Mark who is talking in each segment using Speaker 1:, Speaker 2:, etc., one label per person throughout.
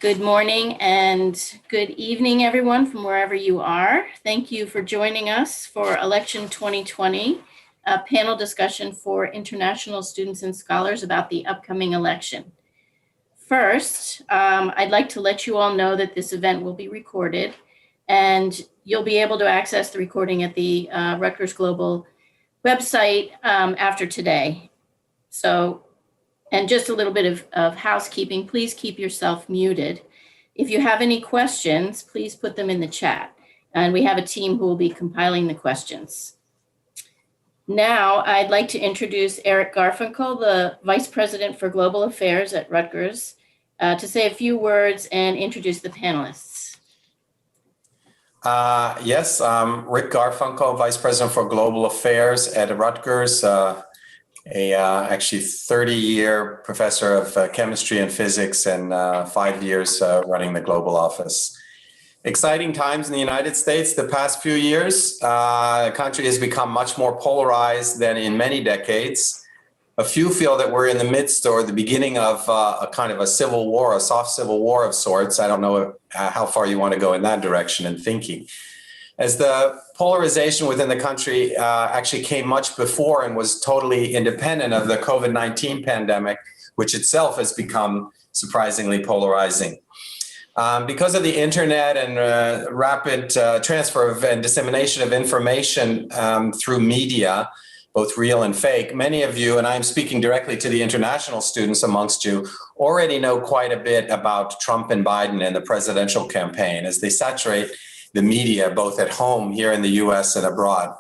Speaker 1: Good morning and good evening, everyone, from wherever you are. Thank you for joining us for Election 2020, a panel discussion for international students and scholars about the upcoming election. First, I'd like to let you all know that this event will be recorded, and you'll be able to access the recording at the Rutgers Global website after today. And just a little bit of housekeeping, please keep yourself muted. If you have any questions, please put them in the chat. And we have a team who will be compiling the questions. Now, I'd like to introduce Eric Garfinkel, the Vice President for Global Affairs at Rutgers, to say a few words and introduce the panelists.
Speaker 2: Yes, I'm Rick Garfinkel, Vice President for Global Affairs at Rutgers. Actually 30-year professor of chemistry and physics and 5 years running the global office. Exciting times in the United States the past few years. The country has become much more polarized than in many decades. A few feel that we're in the midst or the beginning of a kind of a civil war, a soft civil war of sorts. I don't know how far you want to go in that direction in thinking. As the polarization within the country actually came much before and was totally independent of the COVID-19 pandemic, which itself has become surprisingly polarizing. Because of the internet and rapid transfer of and dissemination of information through media, both real and fake, many of you, and I'm speaking directly to the international students amongst you, already know quite a bit about Trump and Biden and the presidential campaign as they saturate the media, both at home here in the US and abroad.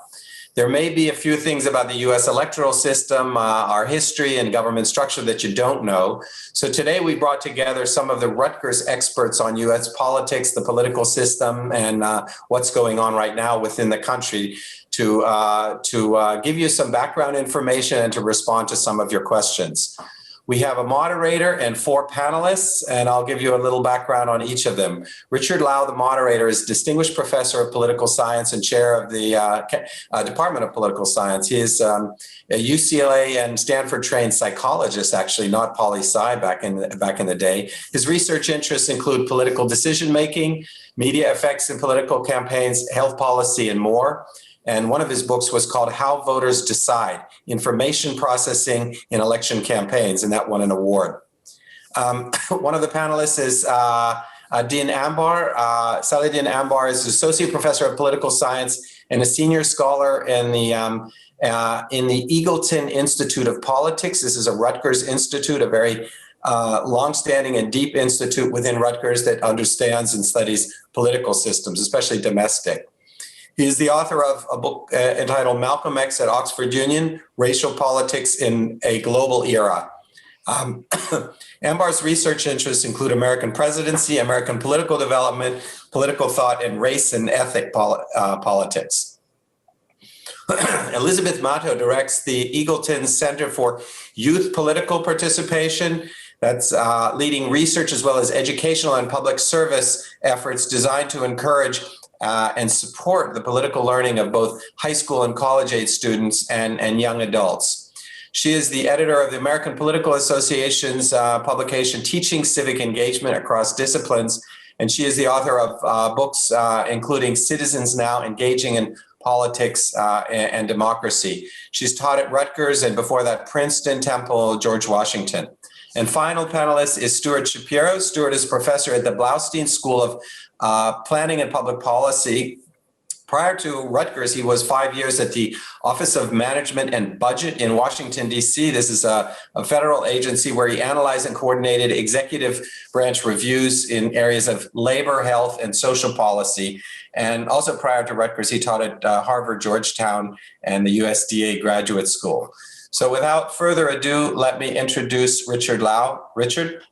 Speaker 2: There may be a few things about the US electoral system, our history and government structure that you don't know. So today we brought together some of the Rutgers experts on US politics, the political system, and what's going on right now within the country to give you some background information and to respond to some of your questions. We have a moderator and 4 panelists, and I'll give you a little background on each of them. Richard Lau, the moderator, is Distinguished Professor of Political Science and Chair of the Department of Political Science. He is a UCLA and Stanford trained psychologist, actually, not poli-sci back in the day. His research interests include political decision-making, media effects in political campaigns, health policy, and more. And one of his books was called How Voters Decide, Information Processing in Election Campaigns, and that won an award. One of the panelists is Din Ambar. Saladin Ambar is Associate Professor of Political Science and a Senior Scholar in the Eagleton Institute of Politics. This is a Rutgers institute, a very longstanding and deep institute within Rutgers that understands and studies political systems, especially domestic. He is the author of a book entitled Malcolm X at Oxford Union, Racial Politics in a Global Era. Ambar's research interests include American presidency, American political development, political thought, and race and ethnic politics. Elizabeth Maddow directs the Eagleton Center for Youth Political Participation. That's leading research as well as educational and public service efforts designed to encourage and support the political learning of both high school and college-age students and young adults. She is the editor of the American Political Association's publication, Teaching Civic Engagement Across Disciplines, and she is the author of books including Citizens Now, Engaging in Politics and Democracy. She's taught at Rutgers and before that Princeton, Temple, George Washington. And final panelist is Stuart Shapiro. Stuart is professor at the Blaustein School of Planning and Public Policy. Prior to Rutgers, he was 5 years at the Office of Management and Budget in Washington, D.C. This is a federal agency where he analyzed and coordinated executive branch reviews in areas of labor, health, and social policy. And also prior to Rutgers, he taught at Harvard, Georgetown, and the USDA Graduate School. So without further ado, let me introduce Richard Lau. Richard?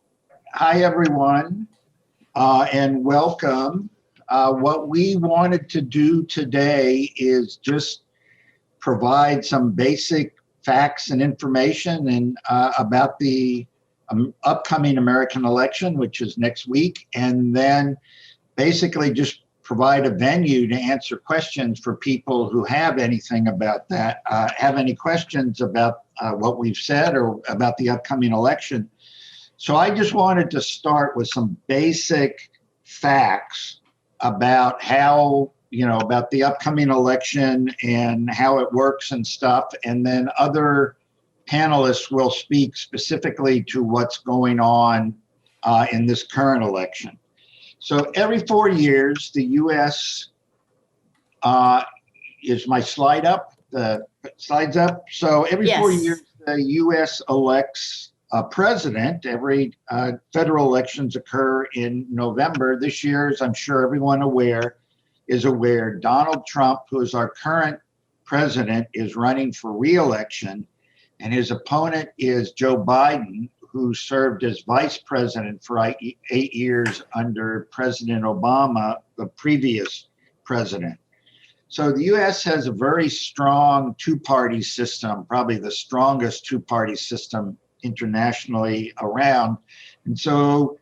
Speaker 3: Hi, everyone, and welcome. What we wanted to do today is just provide some basic facts and information and about the upcoming American election, which is next week, and then basically just provide a venue to answer questions for people who have anything about that, have any questions about what we've said or about the upcoming election. So I just wanted to start with some basic facts about how, about the upcoming election and how it works and stuff. And then other panelists will speak specifically to what's going on in this current election. So every 4 years, the U.S. Is my slide up? The slides up? So every 4
Speaker 1: Yes.
Speaker 3: years, the U.S. elects a president. Every federal elections occur in November. This year, as I'm sure everyone is aware, Donald Trump, who is our current president, is running for re-election, and his opponent is Joe Biden, who served as vice president for 8 years under President Obama, the previous president. So the U.S. has a very strong two-party system, probably the strongest two-party system internationally around. And so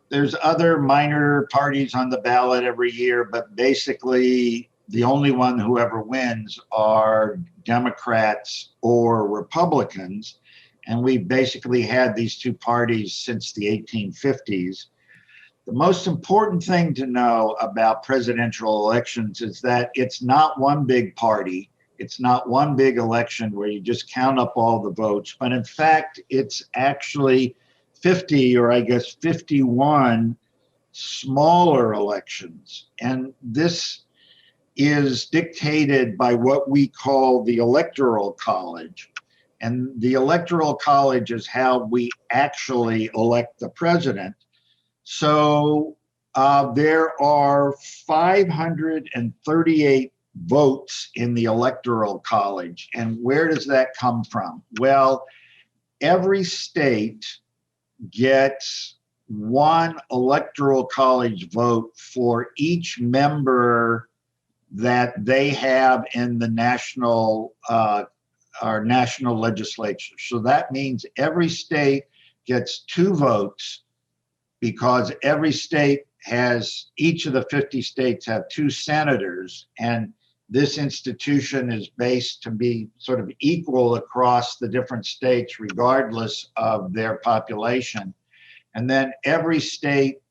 Speaker 3: there's other minor parties on the ballot every year, but basically the only one who ever wins are Democrats or Republicans. And we basically had these two parties since the 1850s. The most important thing to know about presidential elections is that it's not one big party. It's not one big election where you just count up all the votes, but in fact, it's actually 50 or I guess 51 smaller elections. And this is dictated by what we call the Electoral College. And the Electoral College is how we actually elect the president. So there are 538 votes in the Electoral College. And where does that come from? Well, every state gets one Electoral College vote for each member that they have in the national legislature. So that means every state gets 2 votes, because every state has, each of the 50 states have 2 senators, and this institution is based to be sort of equal across the different states, regardless of their population. And then every state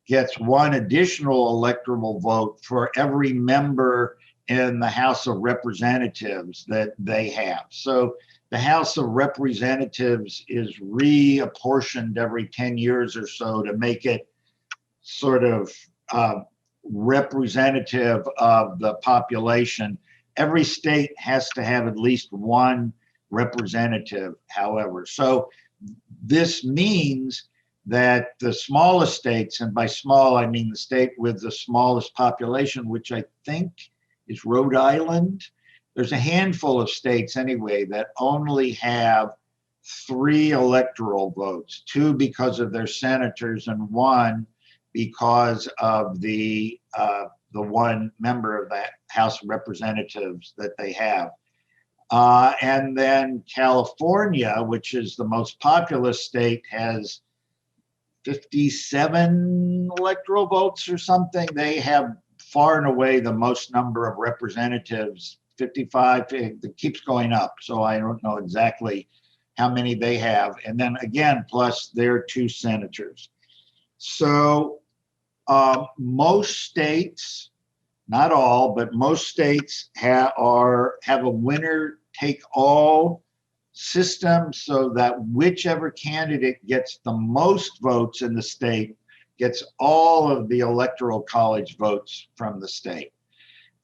Speaker 3: gets 1 additional electoral vote for every member in the House of Representatives that they have. So the House of Representatives is reapportioned every 10 years or so to make it sort of representative of the population. Every state has to have at least 1 representative, however. So this means that the smallest states, and by small, I mean the state with the smallest population, which I think is Rhode Island. There's a handful of states anyway that only have 3 electoral votes, 2 because of their senators and 1 because of the 1 member of the House of Representatives that they have. And then California, which is the most populous state, has 57 electoral votes or something. They have far and away the most number of representatives, 55, it keeps going up. So I don't know exactly how many they have. And then again, plus their 2 senators. So most states, not all, but most states have a winner take all system, so that whichever candidate gets the most votes in the state gets all of the Electoral College votes from the state.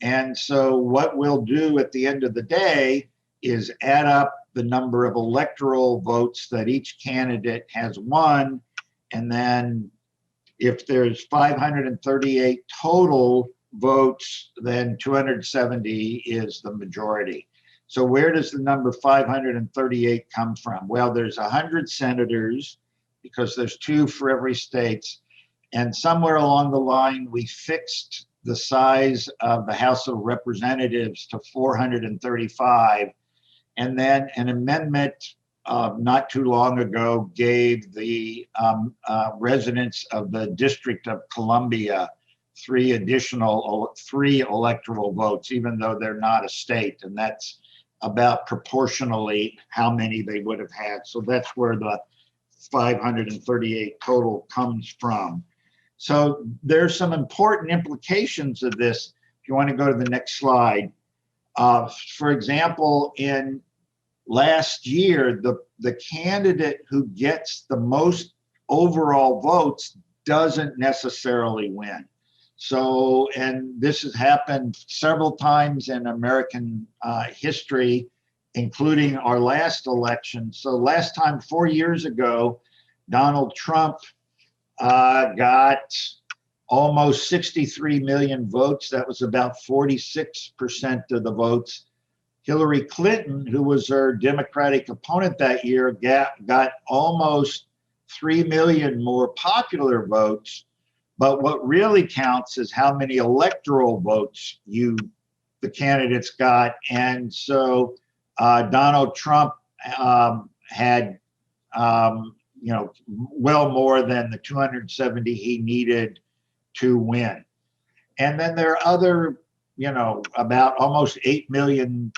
Speaker 3: And so what we'll do at the end of the day is add up the number of electoral votes that each candidate has won. And then if there's 538 total votes, then 270 is the majority. So where does the number 538 come from? Well, there's 100 senators, because there's 2 for every state. And somewhere along the line, we fixed the size of the House of Representatives to 435. And then an amendment not too long ago gave the residents of the District of Columbia 3 electoral votes, even though they're not a state. And that's about proportionally how many they would have had. So that's where the 538 total comes from. So there's some important implications of this. If you want to go to the next slide. For example, in last year, the candidate who gets the most overall votes doesn't necessarily win. So, and this has happened several times in American history, including our last election. So last time, 4 years ago, Donald Trump got almost 63 million votes. That was about 46% of the votes. Hillary Clinton, who was her Democratic opponent that year, got almost 3 million more popular votes. But what really counts is how many electoral votes the candidates got. And so Donald Trump had well more than the 270 he needed to win. And then there are other, about almost 8 million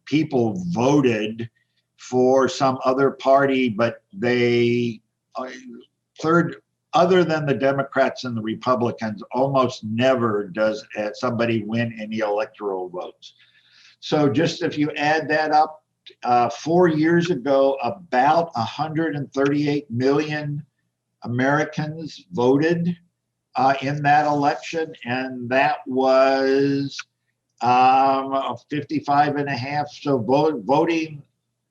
Speaker 3: people voted for some other party, but they other than the Democrats and the Republicans, almost never does somebody win any electoral votes. So just if you add that up, 4 years ago, about 138 million Americans voted in that election, and that was 55 and a half. So voting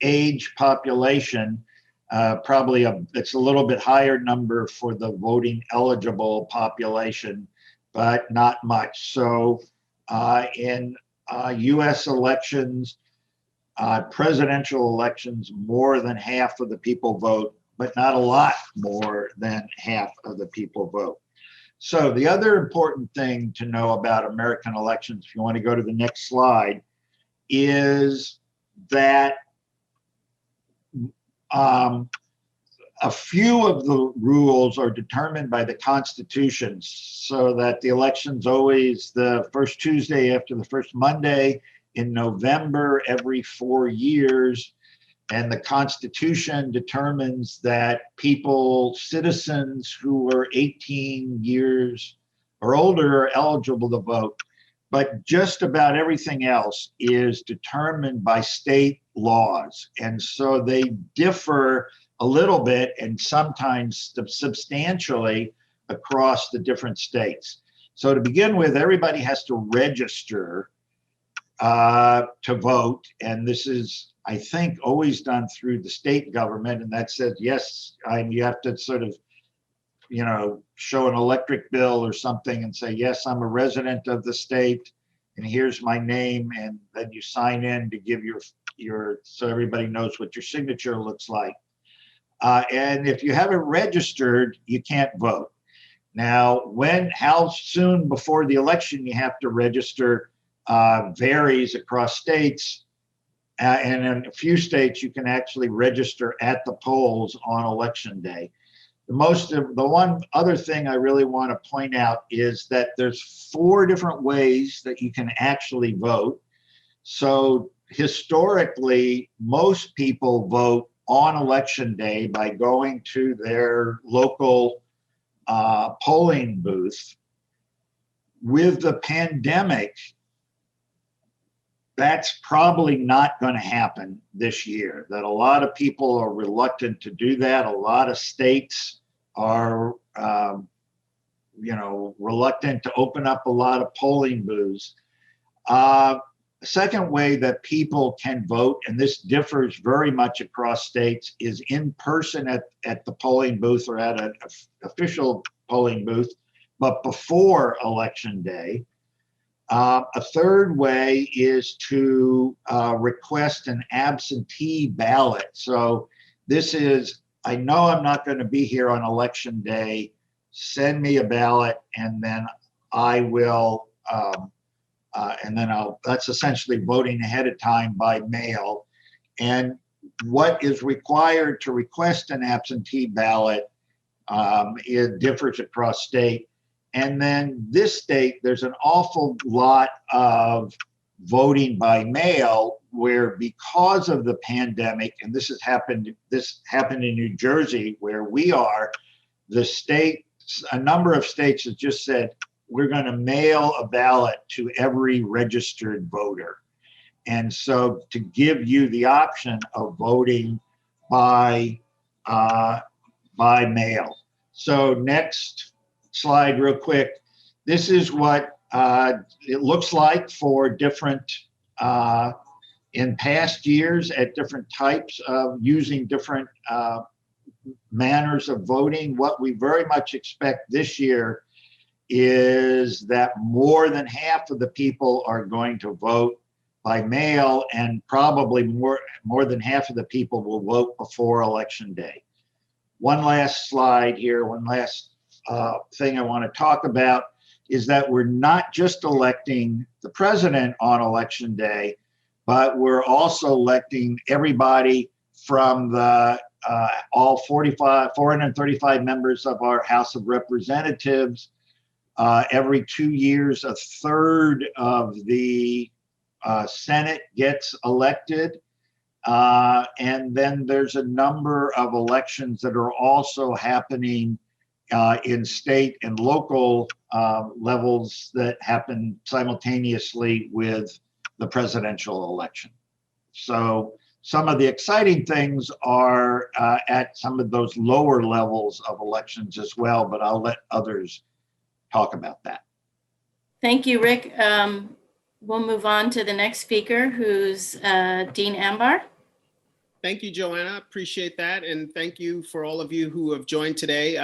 Speaker 3: age population, probably it's a little bit higher number for the voting eligible population, but not much. So in US elections, presidential elections, more than half of the people vote, but not a lot more than half of the people vote. So the other important thing to know about American elections, if you want to go to the next slide, is that a few of the rules are determined by the Constitution, so that the election's always the first Tuesday after the first Monday in November every 4 years. And the Constitution determines that citizens who are 18 years or older are eligible to vote. But just about everything else is determined by state laws. And so they differ a little bit and sometimes substantially across the different states. So to begin with, everybody has to register to vote. And this is, I think, always done through the state government. And that says, yes, you have to sort of, show an electric bill or something and say, yes, I'm a resident of the state and here's my name. And then you sign in to give so everybody knows what your signature looks like. And if you haven't registered, you can't vote. Now, how soon before the election you have to register varies across states. And in a few states, you can actually register at the polls on election day. The one other thing I really want to point out is that there's 4 different ways that you can actually vote. So historically, most people vote on election day by going to their local polling booth. With the pandemic, that's probably not going to happen this year. That a lot of people are reluctant to do that. A lot of states are, reluctant to open up a lot of polling booths. The second way that people can vote, and this differs very much across states, is in person at the polling booth or at an official polling booth, but before election day. A third way is to request an absentee ballot. So this is, I know I'm not going to be here on election day, send me a ballot and then I will, that's essentially voting ahead of time by mail. And what is required to request an absentee ballot, it differs across state. And then this state, there's an awful lot of voting by mail, where because of the pandemic, and this happened in New Jersey where we are, a number of states have just said, we're going to mail a ballot to every registered voter. And so to give you the option of voting by mail. So next slide real quick. This is what it looks like for different, in past years at different types of using different manners of voting. What we very much expect this year is that more than half of the people are going to vote by mail, and probably more than half of the people will vote before Election Day. One last slide here, one last thing I want to talk about is that we're not just electing the president on Election Day, but we're also electing everybody from the all 435 members of our House of Representatives. Every 2 years, a third of the Senate gets elected. And then there's a number of elections that are also happening in state and local levels that happen simultaneously with the presidential election. So some of the exciting things are at some of those lower levels of elections as well, but I'll let others talk about that.
Speaker 1: Thank you, Rick. We'll move on to the next speaker, who's Dean Ambar.
Speaker 4: Thank you, Joanna. Appreciate that. And thank you for all of you who have joined today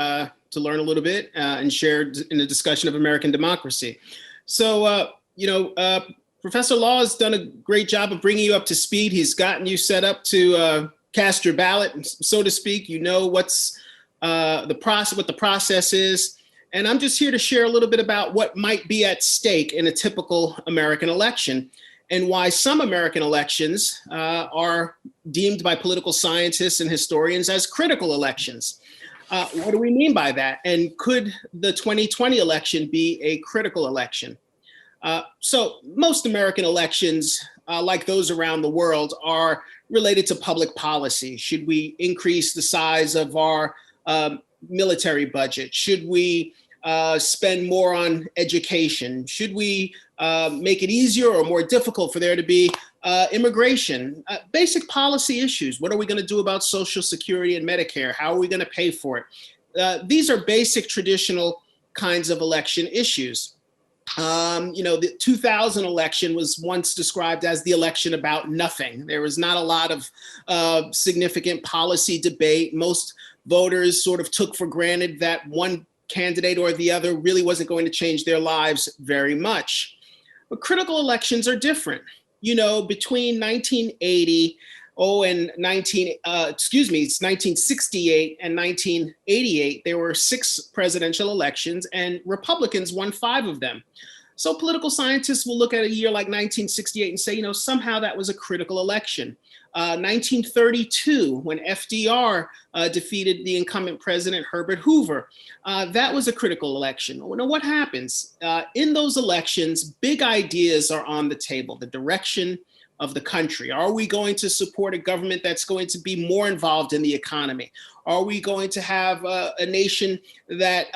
Speaker 4: to learn a little bit and shared in the discussion of American democracy. So, Professor Law has done a great job of bringing you up to speed. He's gotten you set up to cast your ballot, so to speak. You know what's what the process is. And I'm just here to share a little bit about what might be at stake in a typical American election, and why some American elections are deemed by political scientists and historians as critical elections. What do we mean by that? And could the 2020 election be a critical election? So most American elections, like those around the world, are related to public policy. Should we increase the size of our military budget? Should we spend more on education? Should we make it easier or more difficult for there to be immigration? Basic policy issues. What are we going to do about Social Security and Medicare? How are we going to pay for it? These are basic traditional kinds of election issues. The 2000 election was once described as the election about nothing. There was not a lot of significant policy debate. Most voters sort of took for granted that one candidate or the other really wasn't going to change their lives very much. But critical elections are different. Between 1968 and 1988, there were 6 presidential elections, and Republicans won 5 of them. So political scientists will look at a year like 1968 and say, somehow that was a critical election. 1932, when FDR defeated the incumbent president, Herbert Hoover, that was a critical election. What happens? In those elections, big ideas are on the table, the direction of the country. Are we going to support a government that's going to be more involved in the economy? Are we going to have a nation that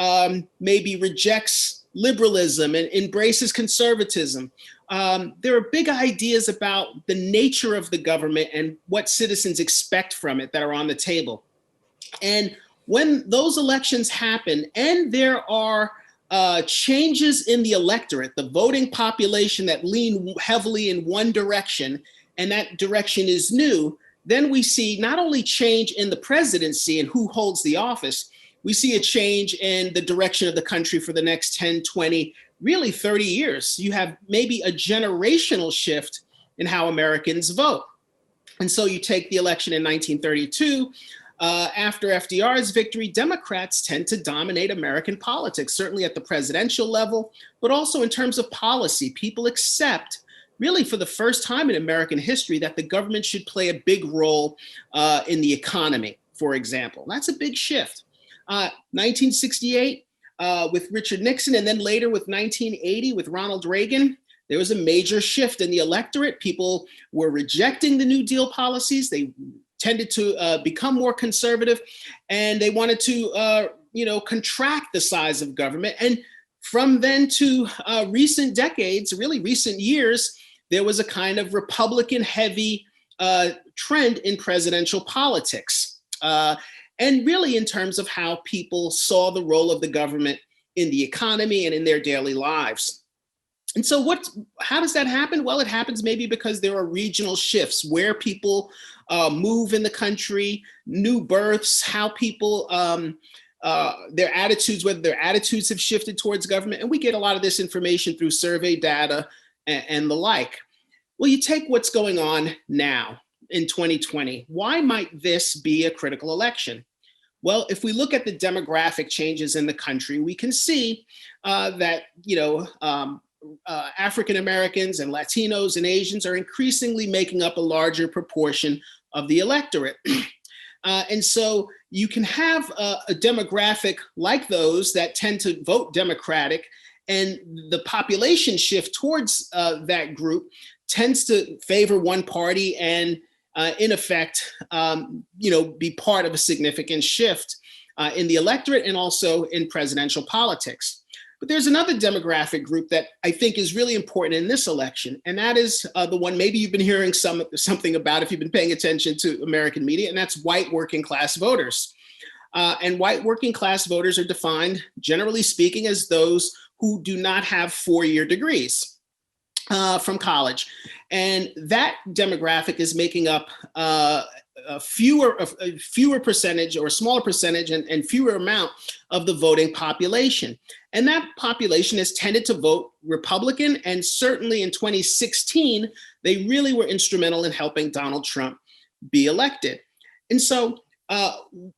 Speaker 4: maybe rejects liberalism and embraces conservatism? There are big ideas about the nature of the government and what citizens expect from it that are on the table. And when those elections happen and there are changes in the electorate, the voting population that lean heavily in one direction, and that direction is new, then we see not only change in the presidency and who holds the office, we see a change in the direction of the country for the next 10, 20, really 30 years. You have maybe a generational shift in how Americans vote. And so you take the election in 1932, after FDR's victory, Democrats tend to dominate American politics, certainly at the presidential level, but also in terms of policy. People accept, really for the first time in American history, that the government should play a big role in the economy, for example. That's a big shift. 1968 with Richard Nixon, and then later with 1980 with Ronald Reagan, there was a major shift in the electorate. People were rejecting the New Deal policies. They tended to become more conservative, and they wanted to, contract the size of government. And from then to recent decades, really recent years, there was a kind of Republican-heavy trend in presidential politics. And really in terms of how people saw the role of the government in the economy and in their daily lives. And so how does that happen? Well, it happens maybe because there are regional shifts where people move in the country, new births, how people, their attitudes, whether their attitudes have shifted towards government. And we get a lot of this information through survey data and the like. Well, you take what's going on now in 2020. Why might this be a critical election? Well, if we look at the demographic changes in the country, we can see that, African Americans and Latinos and Asians are increasingly making up a larger proportion of the electorate. And so you can have a demographic like those that tend to vote Democratic, and the population shift towards that group tends to favor one party and in effect, be part of a significant shift in the electorate and also in presidential politics. But there's another demographic group that I think is really important in this election, and that is the one maybe you've been hearing something about if you've been paying attention to American media, and that's white working class voters. And white working class voters are defined, generally speaking, as those who do not have four-year degrees from college. And that demographic is making up a fewer percentage or a smaller percentage and fewer amount of the voting population. And that population has tended to vote Republican, and certainly in 2016, they really were instrumental in helping Donald Trump be elected. And so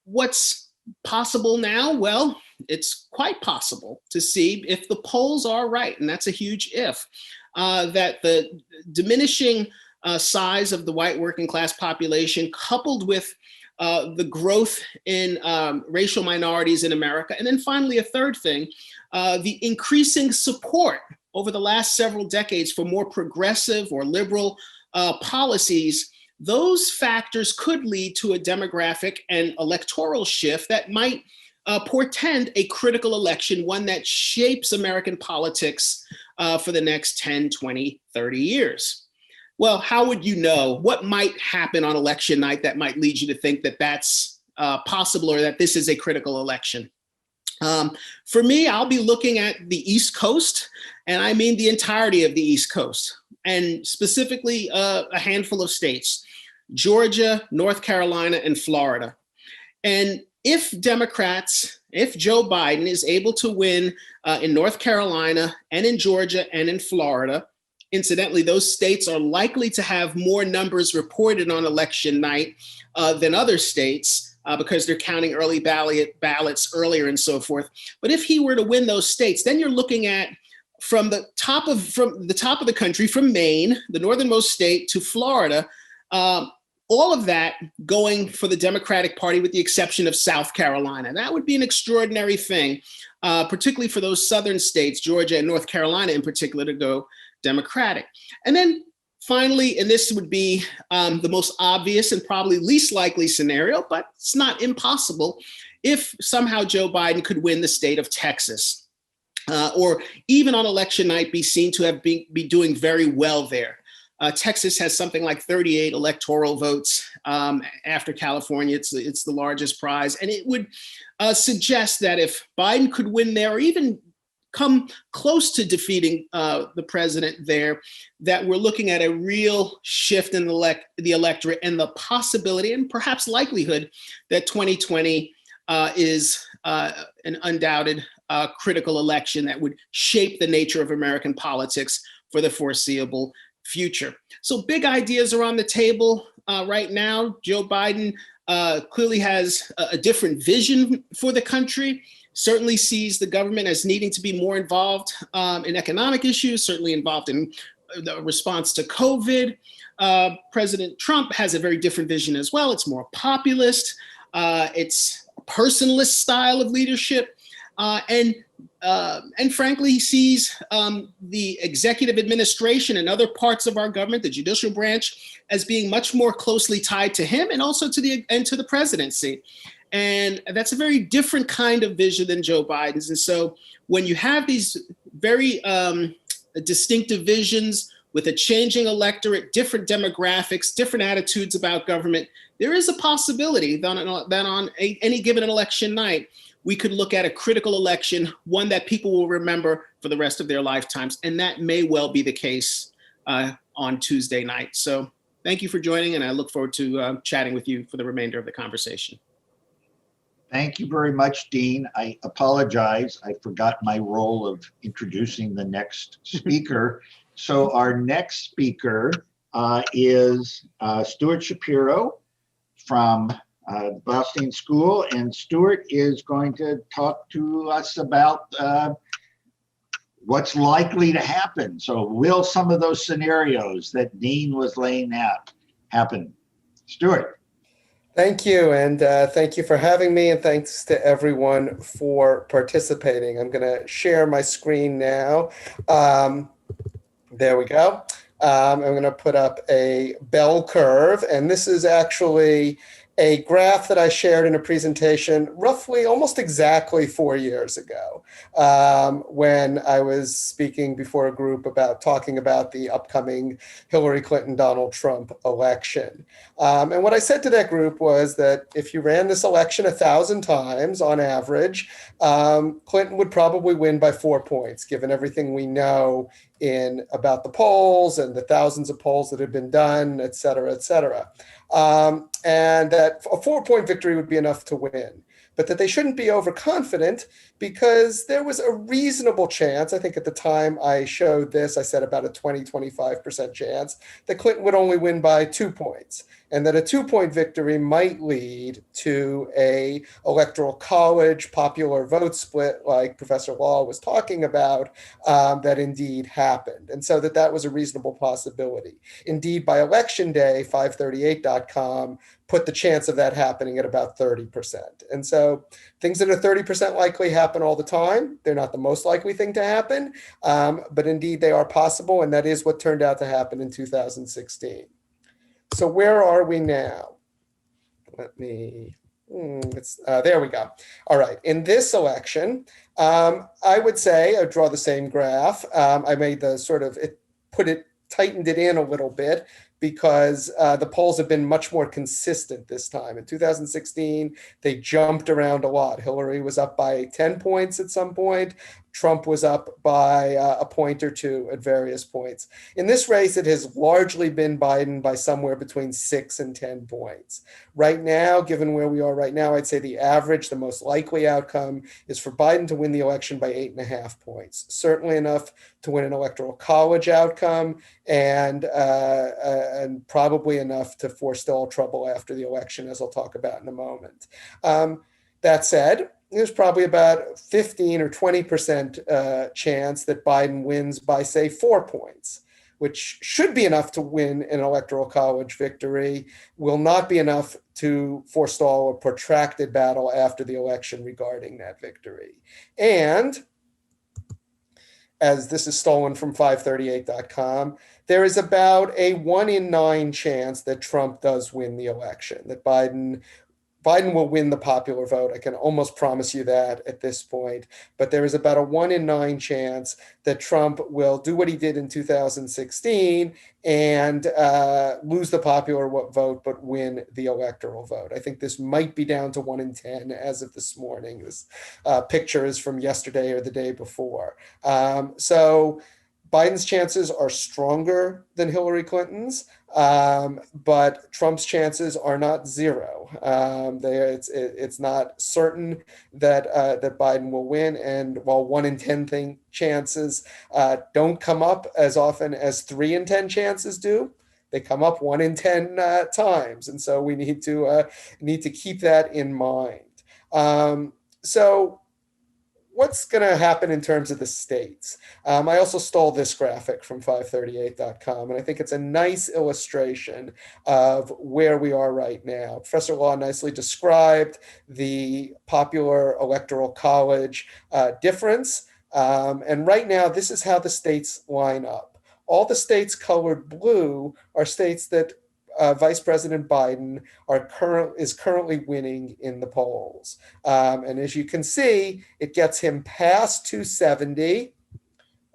Speaker 4: what's possible now? Well, it's quite possible to see if the polls are right, and that's a huge if, that the diminishing size of the white working class population, coupled with the growth in racial minorities in America. And then finally, a third thing, the increasing support over the last several decades for more progressive or liberal policies. Those factors could lead to a demographic and electoral shift that might portend a critical election, one that shapes American politics for the next 10, 20, 30 years. Well, how would you know? What might happen on election night that might lead you to think that that's possible or that this is a critical election? For me, I'll be looking at the East Coast, and I mean the entirety of the East Coast, and specifically a handful of states, Georgia, North Carolina, and Florida. And if Joe Biden is able to win in North Carolina and in Georgia and in Florida, incidentally, those states are likely to have more numbers reported on election night than other states because they're counting early ballots earlier and so forth. But if he were to win those states, then you're looking at from the top of the country, from Maine, the northernmost state, to Florida, all of that going for the Democratic Party with the exception of South Carolina. That would be an extraordinary thing, particularly for those southern states, Georgia and North Carolina in particular, to go Democratic. And then finally, and this would be the most obvious and probably least likely scenario, but it's not impossible, if somehow Joe Biden could win the state of Texas, or even on election night be seen to have be doing very well there. Texas has something like 38 electoral votes after California. It's the largest prize. And it would suggest that if Biden could win there, or even come close to defeating the president there, that we're looking at a real shift in the electorate and the possibility and perhaps likelihood that 2020 is an undoubted critical election that would shape the nature of American politics for the foreseeable future. So big ideas are on the table right now. Joe Biden clearly has a different vision for the country, certainly sees the government as needing to be more involved in economic issues, certainly involved in the response to COVID. President Trump has a very different vision as well. It's more populist. It's a personalist style of leadership. And frankly, he sees the executive administration and other parts of our government, the judicial branch, as being much more closely tied to him and also to the presidency. And that's a very different kind of vision than Joe Biden's. And so when you have these very distinctive visions with a changing electorate, different demographics, different attitudes about government, there is a possibility that on any given election night, we could look at a critical election, one that people will remember for the rest of their lifetimes. And that may well be the case on Tuesday night. So thank you for joining, and I look forward to chatting with you for the remainder of the conversation.
Speaker 3: Thank you very much, Dean. I apologize. I forgot my role of introducing the next speaker. So our next speaker is Stuart Shapiro from the Boston School, and Stuart is going to talk to us about what's likely to happen. So will some of those scenarios that Dean was laying out happen? Stuart.
Speaker 5: Thank you, and thank you for having me, and thanks to everyone for participating. I'm going to share my screen now. There we go. I'm going to put up a bell curve, and this is actually a graph that I shared in a presentation roughly almost exactly 4 years ago when I was speaking before a group talking about the upcoming Hillary Clinton-Donald Trump election. And what I said to that group was that if you ran this election 1,000 times on average, Clinton would probably win by 4 points, given everything we know about the polls and the thousands of polls that have been done, et cetera, et cetera. And that a 4-point victory would be enough to win, but that they shouldn't be overconfident because there was a reasonable chance. I think at the time I showed this, I said about a 20-25% chance that Clinton would only win by 2 points, and that a 2-point victory might lead to a electoral college popular vote split like Professor Law was talking about that indeed happened. And so that was a reasonable possibility. Indeed, by election day, 538.com put the chance of that happening at about 30%. And so things that are 30% likely happen all the time. They're not the most likely thing to happen, but indeed they are possible. And that is what turned out to happen in 2016. So where are we now? Let me, there we go. All right, in this election, I would say, I draw the same graph. I made tightened it in a little bit because the polls have been much more consistent this time. In 2016, they jumped around a lot. Hillary was up by 10 points at some point. Trump was up by a point or two at various points. In this race, it has largely been Biden by somewhere between 6 and 10 points. Right now, given where we are right now, I'd say the average, the most likely outcome is for Biden to win the election by 8.5 points. Certainly enough to win an electoral college outcome, and probably enough to forestall trouble after the election, as I'll talk about in a moment. That said, there's probably about 15 or 20% chance that Biden wins by, say, 4 points, which should be enough to win an electoral college victory, will not be enough to forestall a protracted battle after the election regarding that victory. And as this is stolen from 538.com, there is about a 1 in 9 chance that Trump does win the election, that Biden will win the popular vote. I can almost promise you that at this point, but there is about a 1 in 9 chance that Trump will do what he did in 2016 and lose the popular vote, but win the electoral vote. I think this might be down to 1 in 10 as of this morning. This picture is from yesterday or the day before. So Biden's chances are stronger than Hillary Clinton's, but Trump's chances are not zero. It's not certain that Biden will win, and while 1 in 10 chances don't come up as often as 3 in 10 chances do, they come up 1 in 10 times, and so we need to keep that in mind. So what's going to happen in terms of the states? I also stole this graphic from 538.com, and I think it's a nice illustration of where we are right now. Professor Law nicely described the popular electoral college difference. And right now, this is how the states line up. All the states colored blue are states that Vice President Biden is currently winning in the polls. And as you can see, it gets him past 270.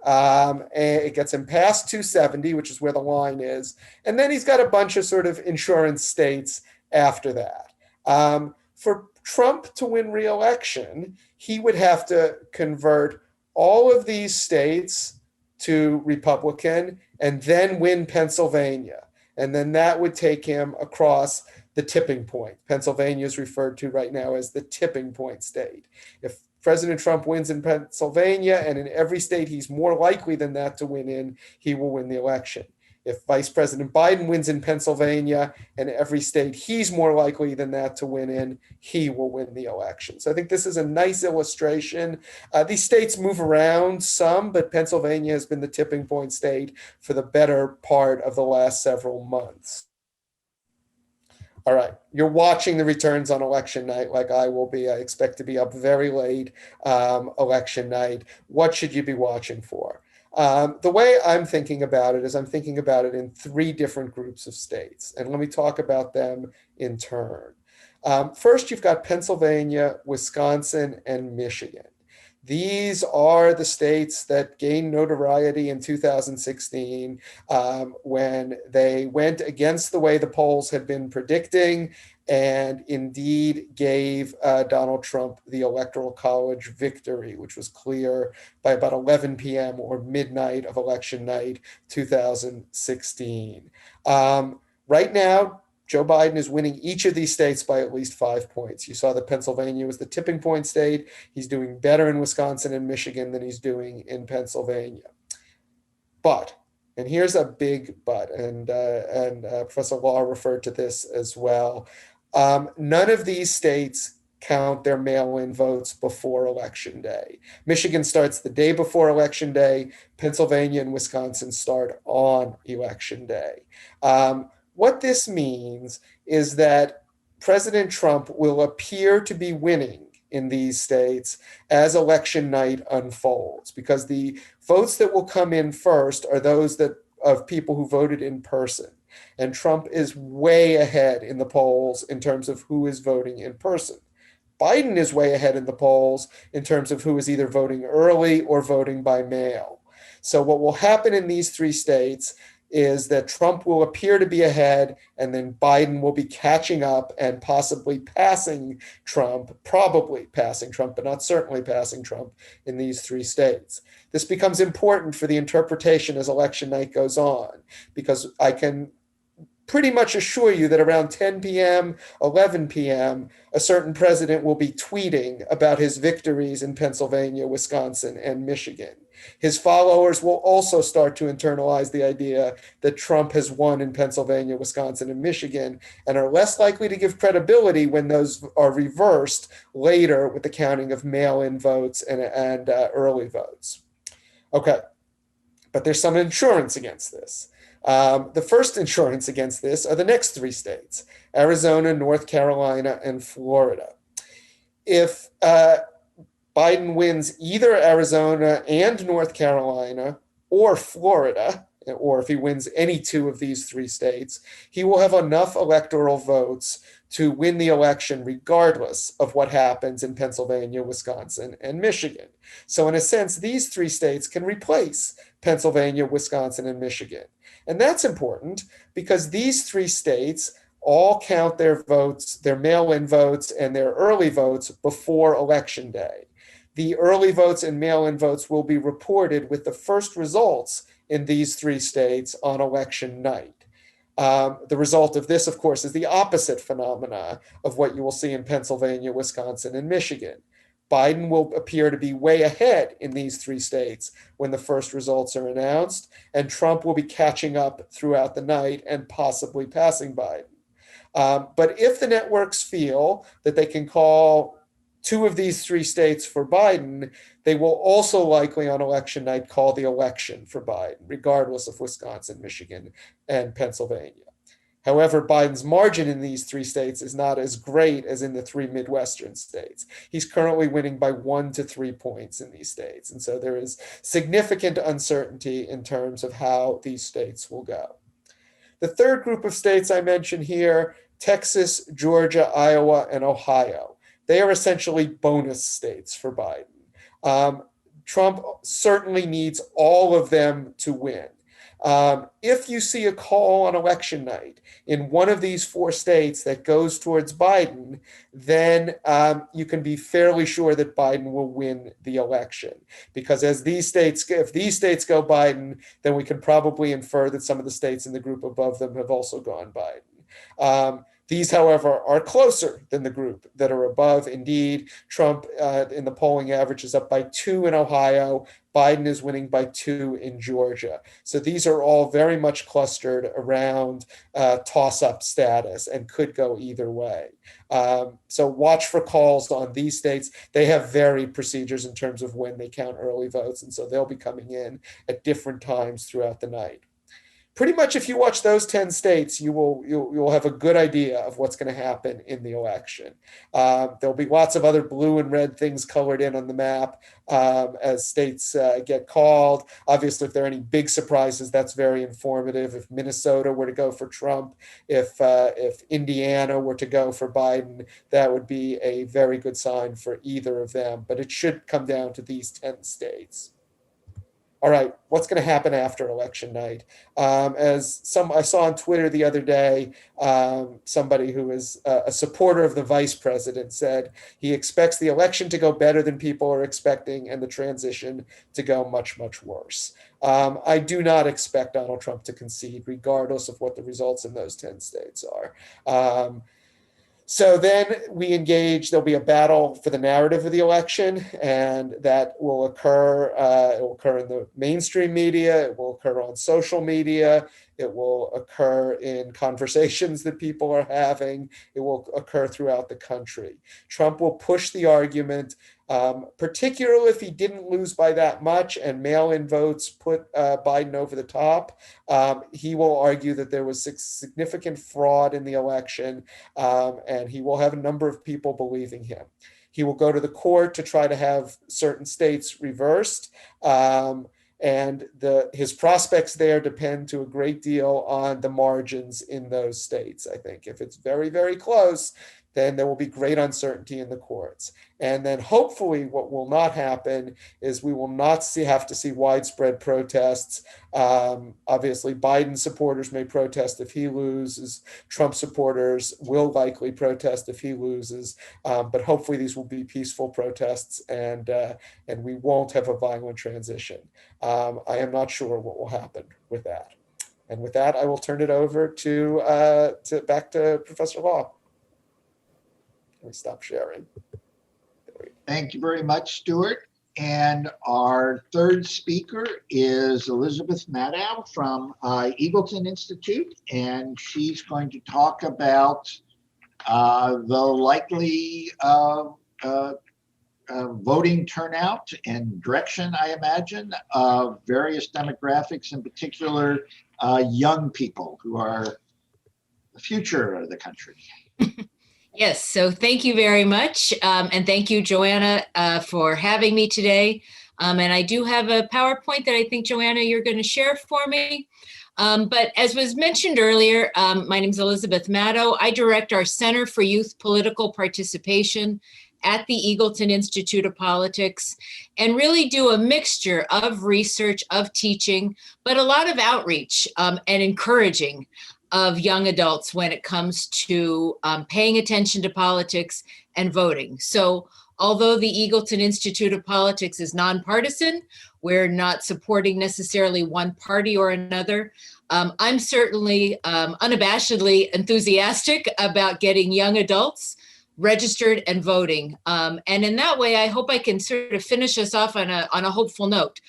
Speaker 5: And it gets him past 270, which is where the line is. And then he's got a bunch of sort of insurance states after that. For Trump to win re-election, he would have to convert all of these states to Republican and then win Pennsylvania. And then that would take him across the tipping point. Pennsylvania is referred to right now as the tipping point state. If President Trump wins in Pennsylvania, and in every state he's more likely than that to win in, he will win the election. If Vice President Biden wins in Pennsylvania, and every state he's more likely than that to win in, he will win the election. So I think this is a nice illustration. These states move around some, but Pennsylvania has been the tipping point state for the better part of the last several months. All right, you're watching the returns on election night like I will be. I expect to be up very late election night. What should you be watching for? The way I'm thinking about it is I'm thinking about it in three different groups of states. And let me talk about them in turn. First, you've got Pennsylvania, Wisconsin, and Michigan. These are the states that gained notoriety in 2016 when they went against the way the polls had been predicting and indeed gave Donald Trump the Electoral College victory, which was clear by about 11 p.m. or midnight of election night 2016. Right now, Joe Biden is winning each of these states by at least 5 points. You saw that Pennsylvania was the tipping point state. He's doing better in Wisconsin and Michigan than he's doing in Pennsylvania. But, and here's a big but, and Professor Law referred to this as well, none of these states count their mail-in votes before Election Day. Michigan starts the day before Election Day. Pennsylvania and Wisconsin start on Election Day. What this means is that President Trump will appear to be winning in these states as election night unfolds, because the votes that will come in first are those of people who voted in person. And Trump is way ahead in the polls in terms of who is voting in person. Biden is way ahead in the polls in terms of who is either voting early or voting by mail. So what will happen in these three states is that Trump will appear to be ahead, and then Biden will be catching up and possibly passing Trump, probably passing Trump, but not certainly passing Trump in these three states. This becomes important for the interpretation as election night goes on, because I can pretty much assure you that around 10 p.m., 11 p.m., a certain president will be tweeting about his victories in Pennsylvania, Wisconsin, and Michigan. His followers will also start to internalize the idea that Trump has won in Pennsylvania, Wisconsin, and Michigan, and are less likely to give credibility when those are reversed later with the counting of mail-in votes and early votes. Okay, but there's some insurance against this. The first insurance against this are the next three states: Arizona, North Carolina, and Florida. If Biden wins either Arizona and North Carolina or Florida, or if he wins any two of these three states, he will have enough electoral votes to win the election regardless of what happens in Pennsylvania, Wisconsin, and Michigan. So in a sense, these three states can replace Pennsylvania, Wisconsin, and Michigan. And that's important because these three states all count their votes, their mail-in votes, and their early votes before Election Day. The early votes and mail-in votes will be reported with the first results in these three states on election night. The result of this, of course, is the opposite phenomena of what you will see in Pennsylvania, Wisconsin, and Michigan. Biden will appear to be way ahead in these three states when the first results are announced, and Trump will be catching up throughout the night and possibly passing Biden. But if the networks feel that they can call 2 of these 3 states for Biden, they will also likely on election night call the election for Biden, regardless of Wisconsin, Michigan, and Pennsylvania. However, Biden's margin in these 3 states is not as great as in the 3 Midwestern states. He's currently winning by 1 to 3 points in these states. And so there is significant uncertainty in terms of how these states will go. The third group of states I mentioned here, Texas, Georgia, Iowa, and Ohio. They are essentially bonus states for Biden. Trump certainly needs all of them to win. If you see a call on election night in one of these 4 states that goes towards Biden, then you can be fairly sure that Biden will win the election. Because if these states go Biden, then we can probably infer that some of the states in the group above them have also gone Biden. These, however, are closer than the group that are above. Indeed, Trump in the polling average is up by 2 in Ohio. Biden is winning by 2 in Georgia. So these are all very much clustered around toss-up status and could go either way. So watch for calls on these states. They have varied procedures in terms of when they count early votes, and so they'll be coming in at different times throughout the night. Pretty much if you watch those 10 states, you'll have a good idea of what's going to happen in the election. There'll be lots of other blue and red things colored in on the map as states get called. Obviously, if there are any big surprises, that's very informative. If Minnesota were to go for Trump, if Indiana were to go for Biden, that would be a very good sign for either of them. But it should come down to these 10 states. All right, what's going to happen after election night? I saw on Twitter the other day, somebody who is a supporter of the vice president said he expects the election to go better than people are expecting and the transition to go much, much worse. I do not expect Donald Trump to concede, regardless of what the results in those 10 states are. So then we engage, there'll be a battle for the narrative of the election, and that will occur, it will occur in the mainstream media, it will occur on social media, it will occur in conversations that people are having, it will occur throughout the country. Trump will push the argument, particularly if he didn't lose by that much and mail-in votes put Biden over the top. He will argue that there was significant fraud in the election, and he will have a number of people believing him. He will go to the court to try to have certain states reversed. And his prospects there depend to a great deal on the margins in those states, I think. If it's very, very close, then there will be great uncertainty in the courts. And then hopefully what will not happen is we will not have to see widespread protests. Obviously, Biden supporters may protest if he loses. Trump supporters will likely protest if he loses. But hopefully these will be peaceful protests and we won't have a violent transition. I am not sure what will happen with that. And with that, I will turn it over back to Professor Law. Let me stop sharing.
Speaker 3: Thank you very much, Stuart. And our third speaker is Elizabeth Maddow from Eagleton Institute, and she's going to talk about the likely voting turnout and direction, I imagine, of various demographics, in particular young people who are the future of the country.
Speaker 6: Yes, so thank you very much. And thank you, Joanna, for having me today. And I do have a PowerPoint that I think, Joanna, you're going to share for me. But as was mentioned earlier, my name is Elizabeth Maddow. I direct our Center for Youth Political Participation at the Eagleton Institute of Politics, and really do a mixture of research, of teaching, but a lot of outreach and encouraging of young adults when it comes to paying attention to politics and voting. So although the Eagleton Institute of Politics is nonpartisan, we're not supporting necessarily one party or another. I'm certainly unabashedly enthusiastic about getting young adults registered and voting. And in that way, I hope I can sort of finish us off on a hopeful note.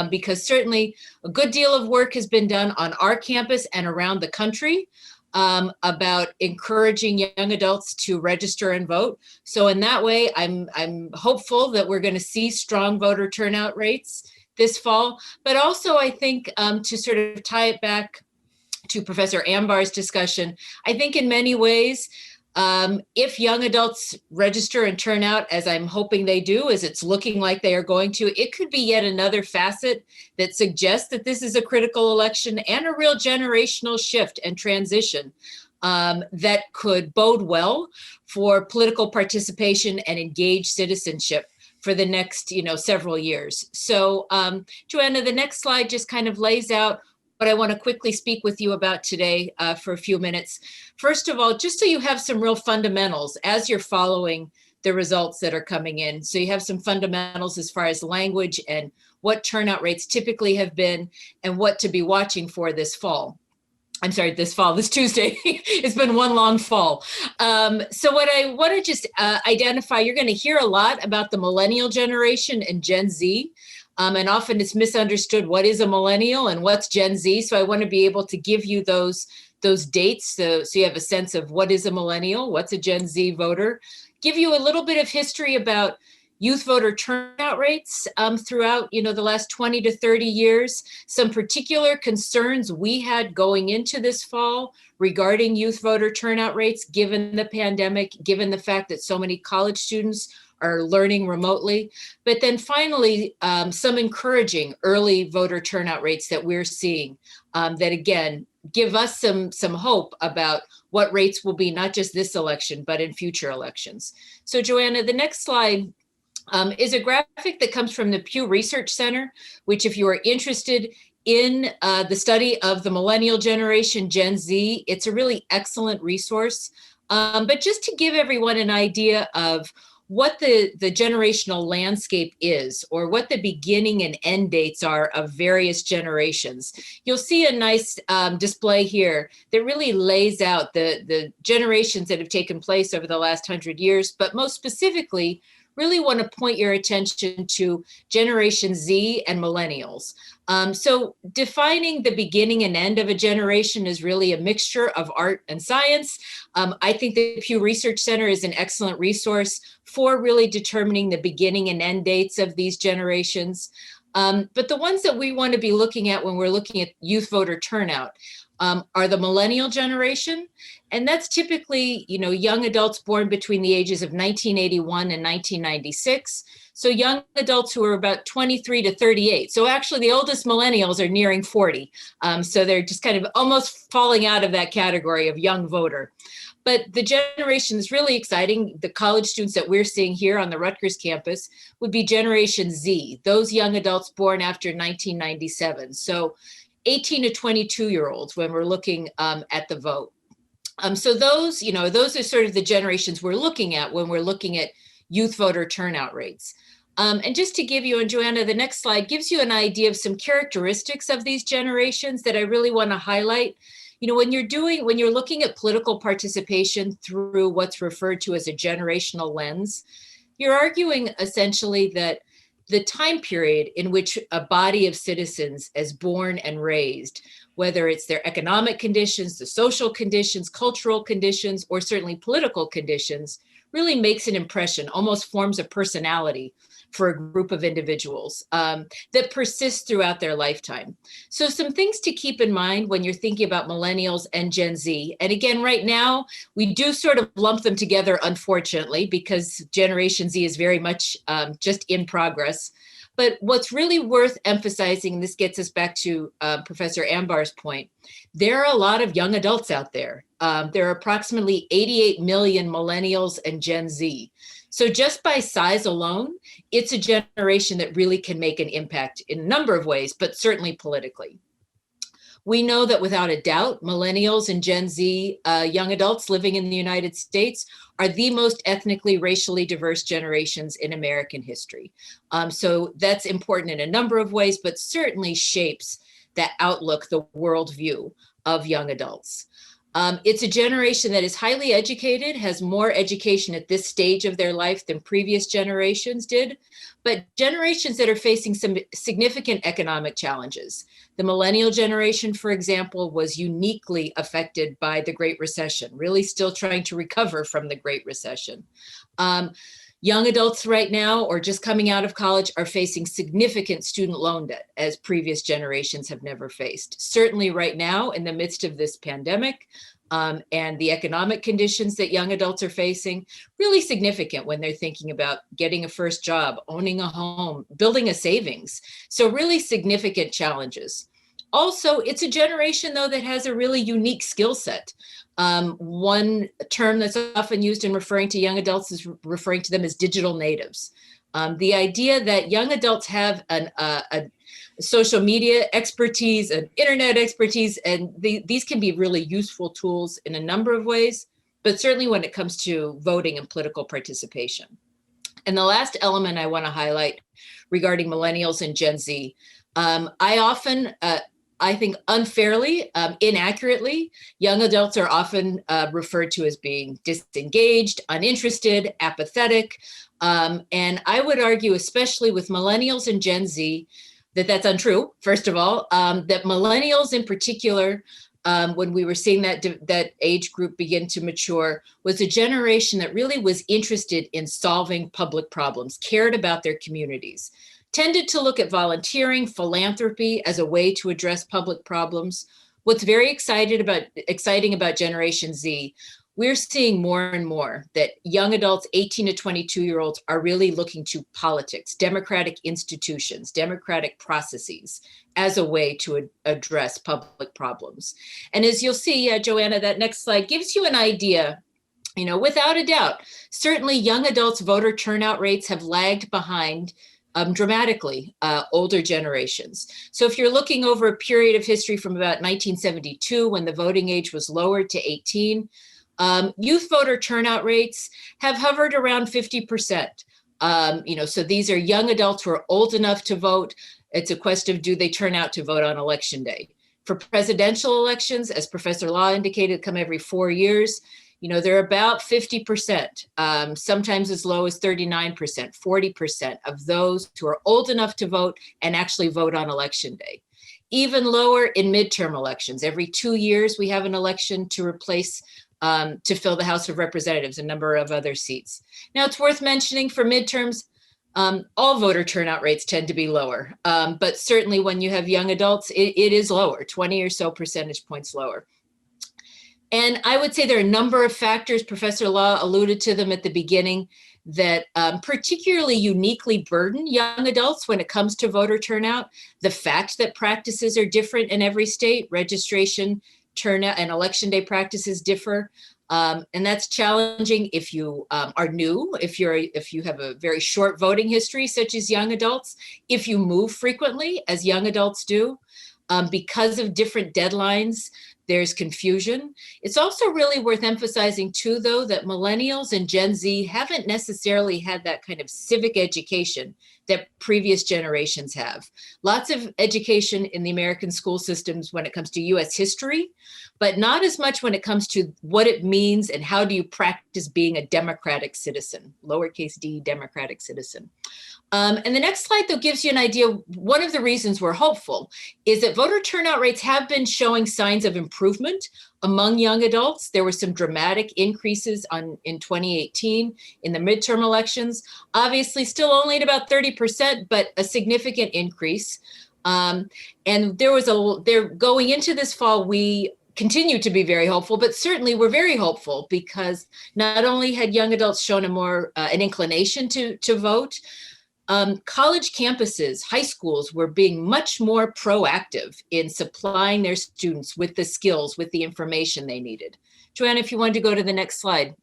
Speaker 6: Because certainly a good deal of work has been done on our campus and around the country about encouraging young adults to register and vote. So in that way, I'm hopeful that we're going to see strong voter turnout rates this fall. But also, I think to sort of tie it back to Professor Ambar's discussion, I think in many ways, if young adults register and turn out, as I'm hoping they do, as it's looking like they are going to, it could be yet another facet that suggests that this is a critical election and a real generational shift and transition that could bode well for political participation and engaged citizenship for the next, several years. So, Joanna, the next slide just kind of lays out what I want to quickly speak with you about today for a few minutes. First of all, just so you have some real fundamentals as you're following the results that are coming in. So you have some fundamentals as far as language and what turnout rates typically have been and what to be watching for this fall. I'm sorry, this Tuesday. It's been one long fall. So what I want to just identify, you're going to hear a lot about the Millennial Generation and Gen Z. And often it's misunderstood what is a millennial and what's Gen Z. So I want to be able to give you those dates so you have a sense of what is a millennial, what's a Gen Z voter, give you a little bit of history about youth voter turnout rates throughout the last 20 to 30 years, some particular concerns we had going into this fall regarding youth voter turnout rates, given the pandemic, given the fact that so many college students are learning remotely. But then finally, some encouraging early voter turnout rates that we're seeing that, again, give us some hope about what rates will be, not just this election, but in future elections. So Joanna, the next slide is a graphic that comes from the Pew Research Center, which if you are interested in the study of the Millennial Generation, Gen Z, it's a really excellent resource. But just to give everyone an idea of what the generational landscape is, or what the beginning and end dates are of various generations. You'll see a nice display here that really lays out the generations that have taken place over the last 100 years, but most specifically, really want to point your attention to Generation Z and millennials. So defining the beginning and end of a generation is really a mixture of art and science. I think the Pew Research Center is an excellent resource for really determining the beginning and end dates of these generations. But the ones that we want to be looking at when we're looking at youth voter turnout are the Millennial Generation. And that's typically, young adults born between the ages of 1981 and 1996. So young adults who are about 23 to 38. So actually the oldest millennials are nearing 40. So they're just kind of almost falling out of that category of young voter. But the generation is really exciting. The college students that we're seeing here on the Rutgers campus would be Generation Z, those young adults born after 1997. So 18 to 22-year-olds when we're looking at the vote. So those are sort of the generations we're looking at when we're looking at youth voter turnout rates. And just to give you, and Joanna, the next slide gives you an idea of some characteristics of these generations that I really want to highlight. When you're looking at political participation through what's referred to as a generational lens, you're arguing essentially that the time period in which a body of citizens is born and raised, whether it's their economic conditions, the social conditions, cultural conditions, or certainly political conditions, really makes an impression, almost forms a personality for a group of individuals that persists throughout their lifetime. So some things to keep in mind when you're thinking about millennials and Gen Z. And again, right now, we do sort of lump them together, unfortunately, because Generation Z is very much just in progress. But what's really worth emphasizing, and this gets us back to Professor Ambar's point, there are a lot of young adults out there. There are approximately 88 million millennials and Gen Z. So just by size alone, it's a generation that really can make an impact in a number of ways, but certainly politically. We know that without a doubt, millennials and Gen Z young adults living in the United States are the most ethnically, racially diverse generations in American history. So that's important in a number of ways, but certainly shapes that outlook, the worldview of young adults. It's a generation that is highly educated, has more education at this stage of their life than previous generations did, but generations that are facing some significant economic challenges. The Millennial Generation, for example, was uniquely affected by the Great Recession, really still trying to recover from the Great Recession. Young adults right now, or just coming out of college, are facing significant student loan debt as previous generations have never faced. Certainly right now, in the midst of this pandemic and the economic conditions that young adults are facing, really significant when they're thinking about getting a first job, owning a home, building a savings. So really significant challenges. Also, it's a generation, though, that has a really unique skill set. One term that's often used in referring to young adults is referring to them as digital natives. The idea that young adults have a social media expertise, an internet expertise, and these can be really useful tools in a number of ways, but certainly when it comes to voting and political participation. And the last element I want to highlight regarding millennials and Gen Z, I think unfairly, inaccurately, young adults are often referred to as being disengaged, uninterested, apathetic. And I would argue, especially with millennials and Gen Z, that that's untrue, first of all, that millennials in particular, when we were seeing that age group begin to mature, was a generation that really was interested in solving public problems, cared about their communities, tended to look at volunteering, philanthropy as a way to address public problems. What's very exciting about Generation Z, we're seeing more and more that young adults, 18 to 22-year-olds, are really looking to politics, democratic institutions, democratic processes as a way to address public problems. And as you'll see, Joanna, that next slide gives you an idea. Without a doubt, certainly young adults' voter turnout rates have lagged behind dramatically older generations. So if you're looking over a period of history from about 1972, when the voting age was lowered to 18, youth voter turnout rates have hovered around 50%. So these are young adults who are old enough to vote. It's a question of, do they turn out to vote on election day? For presidential elections, as Professor Law indicated, come every 4 years. They're about 50%, sometimes as low as 39%, 40% of those who are old enough to vote and actually vote on election day. Even lower in midterm elections. Every 2 years, we have an election to replace, to fill the House of Representatives, a number of other seats. Now, it's worth mentioning for midterms, all voter turnout rates tend to be lower, but certainly when you have young adults, it is lower, 20 or so percentage points lower. And I would say there are a number of factors, Professor Law alluded to them at the beginning, that particularly uniquely burden young adults when it comes to voter turnout. The fact that practices are different in every state, registration, turnout, and election day practices differ. And that's challenging if you are new, if you have a very short voting history, such as young adults, if you move frequently, as young adults do, because of different deadlines. There's confusion. It's also really worth emphasizing too, though, that millennials and Gen Z haven't necessarily had that kind of civic education that previous generations have. Lots of education in the American school systems when it comes to US history, but not as much when it comes to what it means and how do you practice being a democratic citizen, lowercase d, democratic citizen. And the next slide, though, gives you an idea. One of the reasons we're hopeful is that voter turnout rates have been showing signs of improvement among young adults. There were some dramatic increases in 2018 in the midterm elections. Obviously, still only at about 30%, but a significant increase. And going into this fall, we continue to be very hopeful, but certainly we're very hopeful because not only had young adults shown an inclination to vote, college campuses, high schools were being much more proactive in supplying their students with the skills, with the information they needed. Joanna, if you wanted to go to the next slide.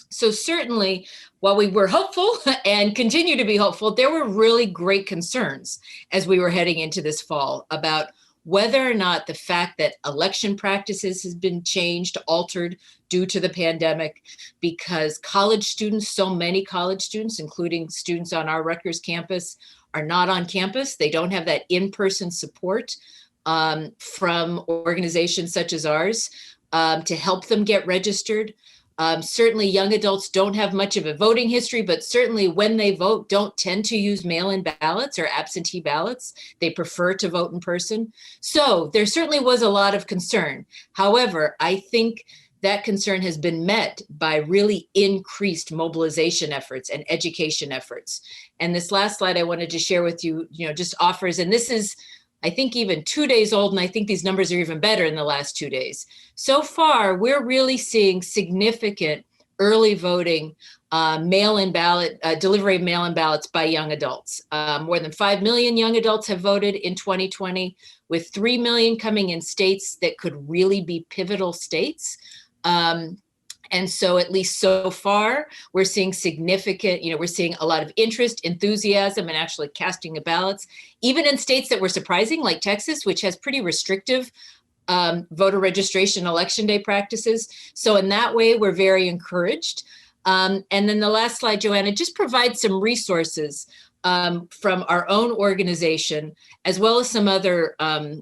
Speaker 6: So certainly, while we were hopeful and continue to be hopeful, there were really great concerns as we were heading into this fall about whether or not the fact that election practices has been changed, altered due to the pandemic, because college students, so many college students, including students on our Rutgers campus, are not on campus. They don't have that in-person support from organizations such as ours. to help them get registered. Certainly young adults don't have much of a voting history, but certainly when they vote, don't tend to use mail-in ballots or absentee ballots. They prefer to vote in person. So there certainly was a lot of concern. However, I think that concern has been met by really increased mobilization efforts and education efforts. And this last slide I wanted to share with you, just offers, and this is, I think, even 2 days old, and I think these numbers are even better in the last 2 days. So far, we're really seeing significant early voting, mail-in ballot, delivery of mail-in ballots by young adults. More than 5 million young adults have voted in 2020, with 3 million coming in states that could really be pivotal states. And so at least so far, we're seeing significant, we're seeing a lot of interest, enthusiasm, and actually casting of ballots, even in states that were surprising, like Texas, which has pretty restrictive voter registration election day practices. So in that way, we're very encouraged. And then the last slide, Joanna, just provides some resources from our own organization, as well as some other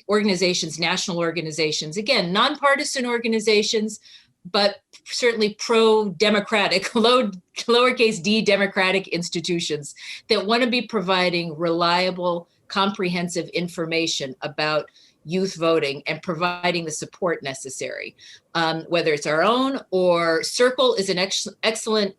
Speaker 6: organizations, national organizations, again, nonpartisan organizations, but certainly pro-democratic, lowercase d democratic institutions that want to be providing reliable, comprehensive information about youth voting and providing the support necessary, whether it's our own or Circle is an excellent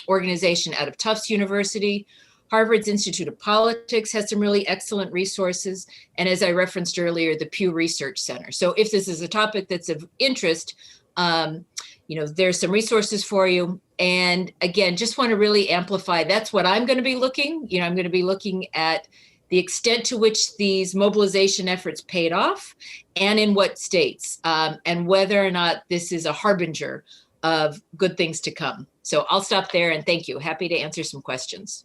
Speaker 6: organization out of Tufts University. Harvard's Institute of Politics has some really excellent resources. And as I referenced earlier, the Pew Research Center. So if this is a topic that's of interest, there's some resources for you. And again, just want to really amplify, that's what I'm going to be looking. I'm going to be looking at the extent to which these mobilization efforts paid off and in what states, and whether or not this is a harbinger of good things to come. So I'll stop there and thank you. Happy to answer some questions.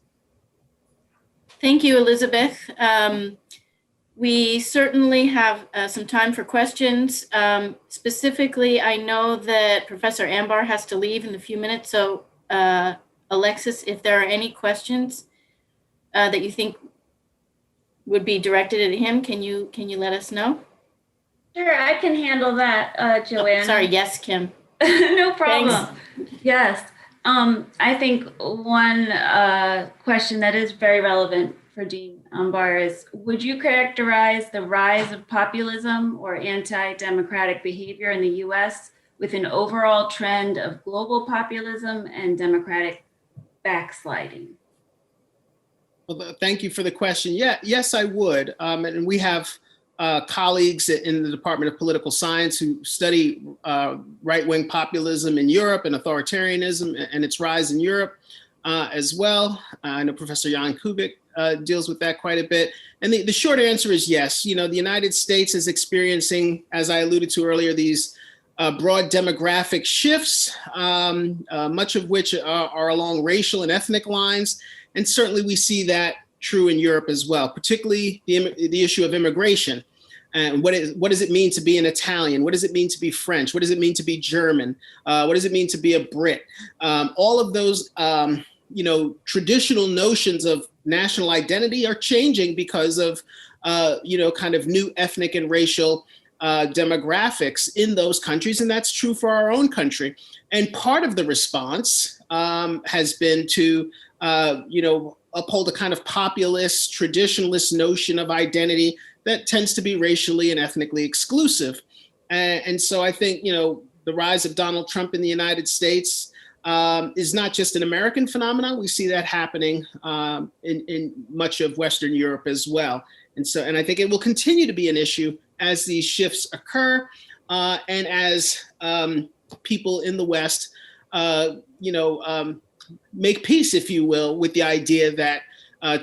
Speaker 1: Thank you, Elizabeth. We certainly have some time for questions. Specifically, I know that Professor Ambar has to leave in a few minutes. So Alexis, if there are any questions that you think would be directed at him, can you let us know?
Speaker 7: Sure, I can handle that, Joanna.
Speaker 1: Oh, sorry, yes, Kim.
Speaker 7: No problem.
Speaker 1: Thanks.
Speaker 7: Yes. I think one question that is very relevant for Dean Ambar is, would you characterize the rise of populism or anti-democratic behavior in the US with an overall trend of global populism and democratic backsliding?
Speaker 4: Well, thank you for the question. Yeah, yes, I would. And we have colleagues in the Department of Political Science who study right-wing populism in Europe and authoritarianism and its rise in Europe as well. I know Professor Jan Kubik deals with that quite a bit. And the short answer is yes. The United States is experiencing, as I alluded to earlier, these broad demographic shifts, much of which are along racial and ethnic lines. And certainly we see that true in Europe as well, particularly the issue of immigration. And what does it mean to be an Italian? What does it mean to be French? What does it mean to be German? What does it mean to be a Brit? All of those, traditional notions of national identity are changing because of, kind of new ethnic and racial demographics in those countries. And that's true for our own country. And part of the response has been to, uphold a kind of populist, traditionalist notion of identity that tends to be racially and ethnically exclusive. And so I think, the rise of Donald Trump in the United States is not just an American phenomenon. We see that happening in much of Western Europe as well. And I think it will continue to be an issue as these shifts occur and as people in the West, make peace, if you will, with the idea that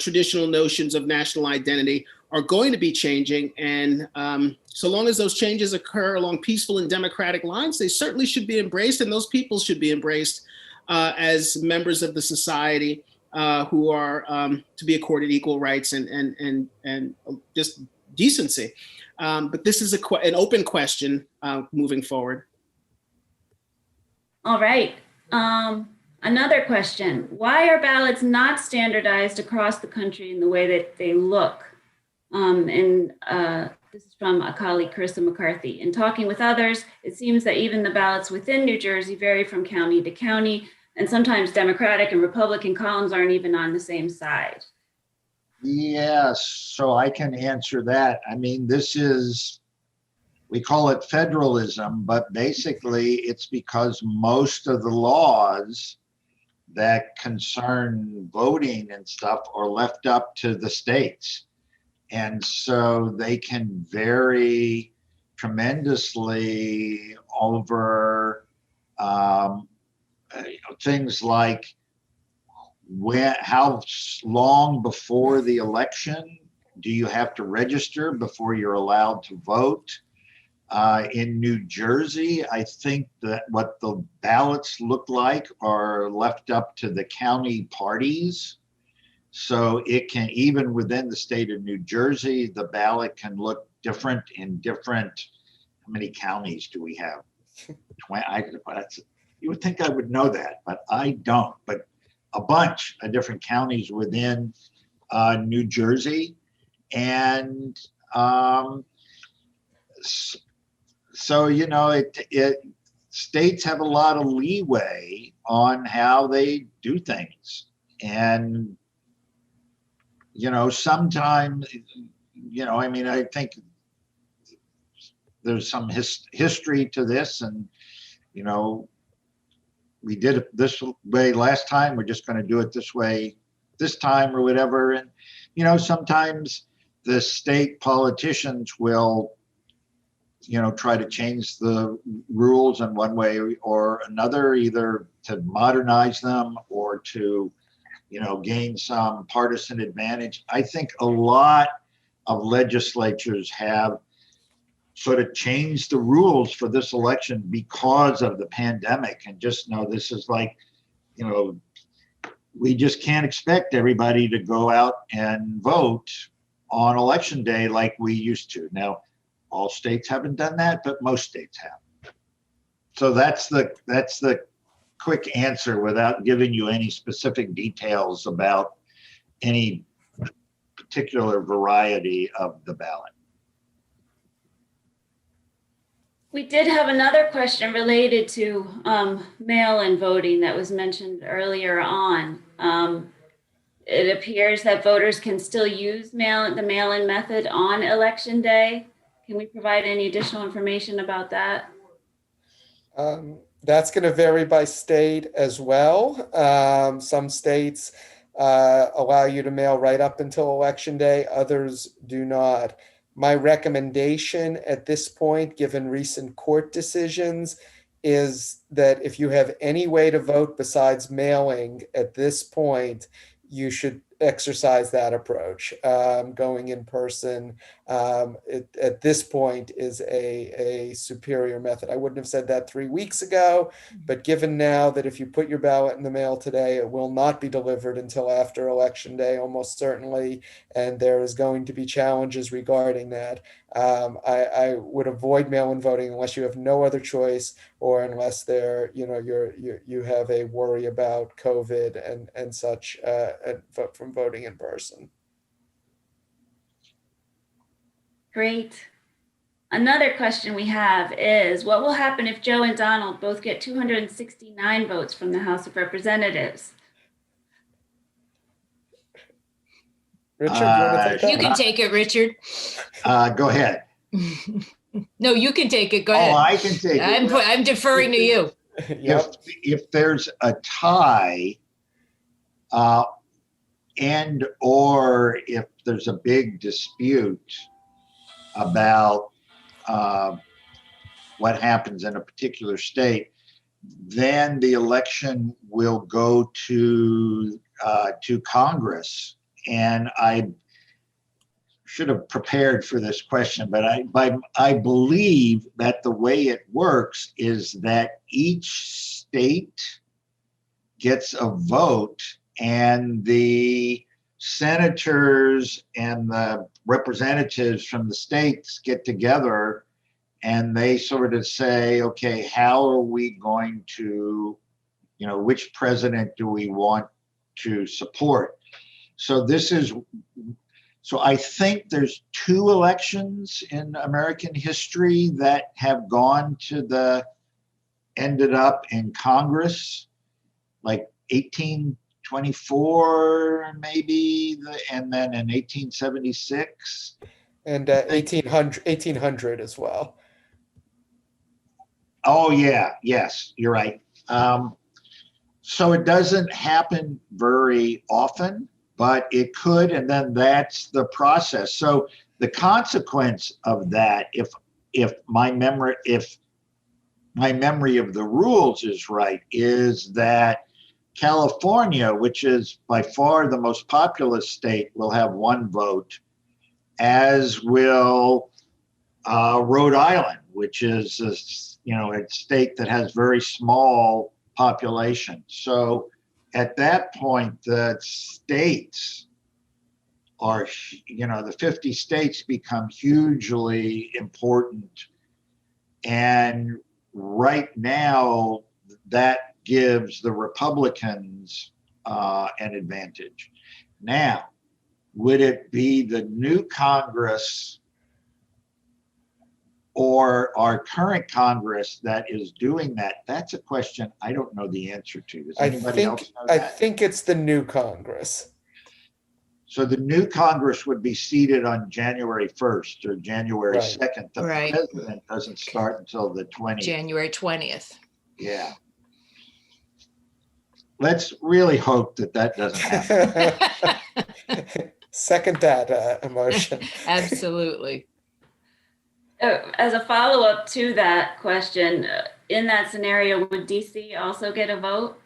Speaker 4: traditional notions of national identity are going to be changing. And so long as those changes occur along peaceful and democratic lines, they certainly should be embraced, and those people should be embraced as members of the society who are to be accorded equal rights and just decency. But this is an open question moving forward.
Speaker 7: All right. Another question. Why are ballots not standardized across the country in the way that they look? And This is from a colleague, Carissa McCarthy. In talking with others, it seems that even the ballots within New Jersey vary from county to county, and sometimes Democratic and Republican columns aren't even on the same side.
Speaker 3: Yes, so I can answer that. I mean, we call it federalism, but basically it's because most of the laws that concern voting and stuff are left up to the states. And so they can vary tremendously over things like how long before the election do you have to register before you're allowed to vote? In New Jersey, I think that what the ballots look like are left up to the county parties. So it can, even within the state of New Jersey, the ballot can look different in different, how many counties do we have? 20, you would think I would know that, but I don't. But a bunch of different counties within New Jersey. And so, you know, states have a lot of leeway on how they do things. And, you know, sometimes, you know, I mean, I think there's some history to this, and, you know, we did it this way last time, we're just going to do it this way this time or whatever. And, you know, sometimes the state politicians will, you know, try to change the rules in one way or another, either to modernize them or to, you know, gain some partisan advantage. I think a lot of legislatures have sort of changed the rules for this election because of the pandemic, and just know this is like, you know, we just can't expect everybody to go out and vote on election day like we used to. Now, all states haven't done that, but most states have. So that's the quick answer without giving you any specific details about any particular variety of the ballot.
Speaker 7: We did have another question related to mail-in voting that was mentioned earlier on. It appears that voters can still use the mail-in method on election day. Can we provide any additional information about that?
Speaker 5: That's going to vary by state as well. Some states allow you to mail right up until election day, others do not. My recommendation at this point, given recent court decisions, is that if you have any way to vote besides mailing at this point, you should exercise that approach. Going in person at this point is a superior method. I wouldn't have said that 3 weeks ago, but given now that if you put your ballot in the mail today, it will not be delivered until after election day, almost certainly, and there is going to be challenges regarding that. I would avoid mail-in voting unless you have no other choice, or unless you have a worry about COVID and such from voting in person.
Speaker 7: Great. Another question we have is, what will happen if Joe and Donald both get 269 votes from the House of Representatives?
Speaker 5: Richard, you want to take that?
Speaker 6: You can take it, Richard.
Speaker 3: Go ahead.
Speaker 6: No, you can take it. Go ahead.
Speaker 3: Oh, I can take it.
Speaker 6: I'm deferring to you.
Speaker 5: Yep.
Speaker 3: If there's a tie, and or if there's a big dispute about what happens in a particular state, then the election will go to Congress. And I should have prepared for this question, but I believe that the way it works is that each state gets a vote, and the senators and the representatives from the states get together and they sort of say, okay, how are we going to, you know, which president do we want to support? So this is So I think there's 2 elections in American history that have ended up in Congress, like 1824 maybe, and then in 1876.
Speaker 5: And 1800 as well.
Speaker 3: Oh yeah, yes, you're right. So it doesn't happen very often, but it could, and then that's the process. So the consequence of that, if my memory of the rules is right, is that California, which is by far the most populous state, will have 1 vote, as will Rhode Island, which is a state that has very small population. So at that point, the states are, the 50 states become hugely important. And right now, that gives the Republicans an advantage. Now, would it be the new Congress or our current Congress that is doing that? That's a question I don't know the answer to. Does anybody else know that?
Speaker 5: I think it's the new Congress.
Speaker 3: So the new Congress would be seated on January 1st or January
Speaker 5: Right.
Speaker 3: 2nd. The
Speaker 6: Right.
Speaker 3: president doesn't start until the 20th.
Speaker 6: January 20th.
Speaker 3: Yeah. Let's really hope that doesn't happen.
Speaker 5: Second that emotion.
Speaker 6: Absolutely.
Speaker 7: As a follow-up to that question, in that scenario, would DC also get a vote?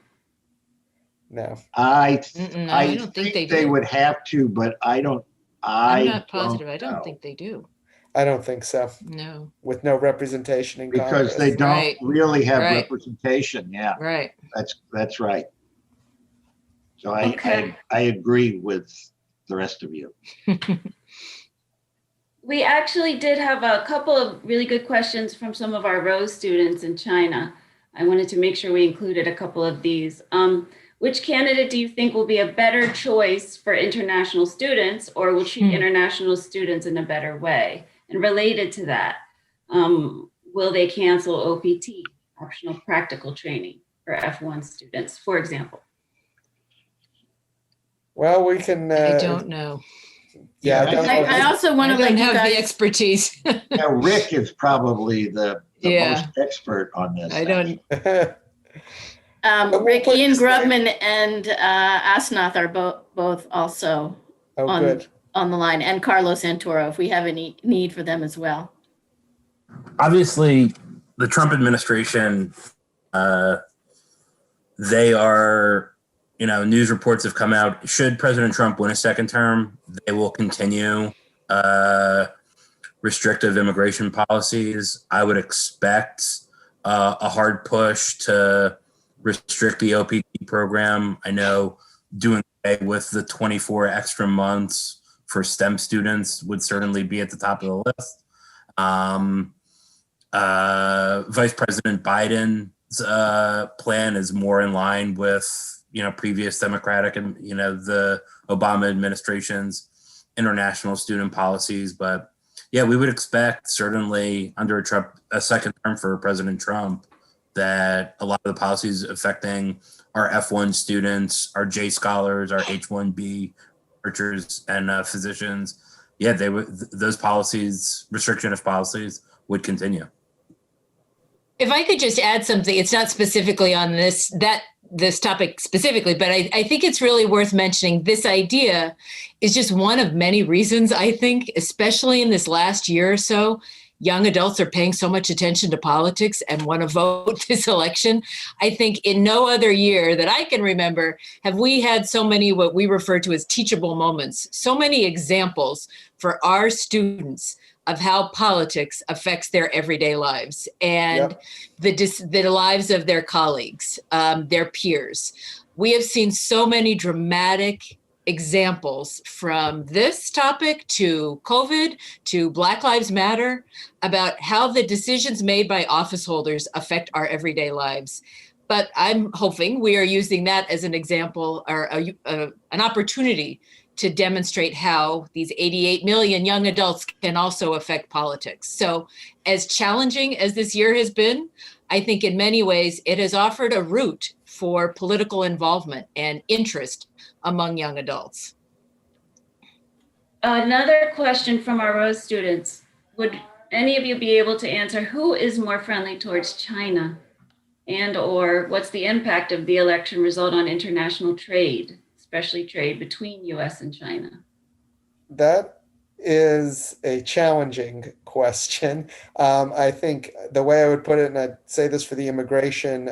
Speaker 5: No.
Speaker 3: I
Speaker 6: don't think they
Speaker 3: they
Speaker 6: do.
Speaker 3: would have to, but I don't.
Speaker 6: I'm not positive. I
Speaker 3: know.
Speaker 6: don't think they do.
Speaker 5: I don't think so.
Speaker 6: No.
Speaker 5: With no representation in
Speaker 3: Because
Speaker 5: Congress.
Speaker 3: they don't
Speaker 6: Right.
Speaker 3: really have
Speaker 6: Right.
Speaker 3: representation. Yeah,
Speaker 6: Right.
Speaker 3: that's right. So
Speaker 7: Okay.
Speaker 3: I agree with the rest of you.
Speaker 7: We actually did have a couple of really good questions from some of our Rose students in China. I wanted to make sure we included a couple of these. Which candidate do you think will be a better choice for international students, or will treat international students in a better way? And related to that, will they cancel OPT, optional practical training, for F1 students, for example?
Speaker 5: Well, we can.
Speaker 6: I don't know.
Speaker 5: Yeah, I don't know.
Speaker 1: I also want
Speaker 6: I
Speaker 1: to let
Speaker 6: don't
Speaker 1: you
Speaker 6: have the
Speaker 1: guys,
Speaker 6: expertise.
Speaker 3: Yeah, Rick is probably the
Speaker 6: Yeah.
Speaker 3: most expert on this.
Speaker 6: I don't.
Speaker 5: we'll
Speaker 1: Rick,
Speaker 5: put
Speaker 1: Ian
Speaker 5: this there.
Speaker 1: Grubman and Asnath are both also
Speaker 5: Oh,
Speaker 1: on
Speaker 5: good.
Speaker 1: on the line, and Carlos Santoro, if we have any need for them as well.
Speaker 8: Obviously, the Trump administration, they are, news reports have come out. Should President Trump win a second term, they will continue restrictive immigration policies. I would expect a hard push to restrict the OPT program. I know doing away with the 24 extra months for STEM students would certainly be at the top of the list. Vice President Biden's plan is more in line with, previous Democratic and, the Obama administration's international student policies. But yeah, we would expect certainly under a second term for President Trump that a lot of the policies affecting our F1 students, our J scholars, our H1B researchers and physicians, those policies, restriction of policies would continue.
Speaker 6: If I could just add something, it's not specifically on this topic specifically, but I think it's really worth mentioning. This idea is just one of many reasons, I think, especially in this last year or so, young adults are paying so much attention to politics and want to vote this election. I think in no other year that I can remember have we had so many what we refer to as teachable moments, so many examples for our students of how politics affects their everyday lives and the lives of their colleagues, their peers. We have seen so many dramatic examples from this topic to COVID to Black Lives Matter about how the decisions made by office holders affect our everyday lives. But I'm hoping we are using that as an example or an opportunity to demonstrate how these 88 million young adults can also affect politics. So as challenging as this year has been, I think in many ways it has offered a route for political involvement and interest among young adults.
Speaker 7: Another question from our Rose students. Would any of you be able to answer who is more friendly towards China? And or what's the impact of the election result on international trade, especially trade between US and China?
Speaker 5: That is a challenging question. I think the way I would put it, and I'd say this for the immigration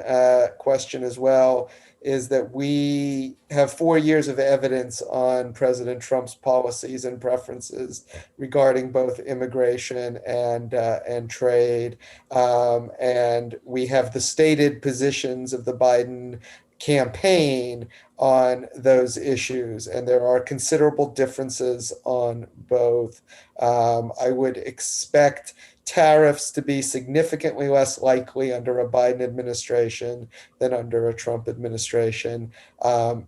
Speaker 5: question as well, is that we have 4 years of evidence on President Trump's policies and preferences regarding both immigration and trade, and we have the stated positions of the Biden campaign on those issues, and there are considerable differences on both. I would expect tariffs to be significantly less likely under a Biden administration than under a Trump administration.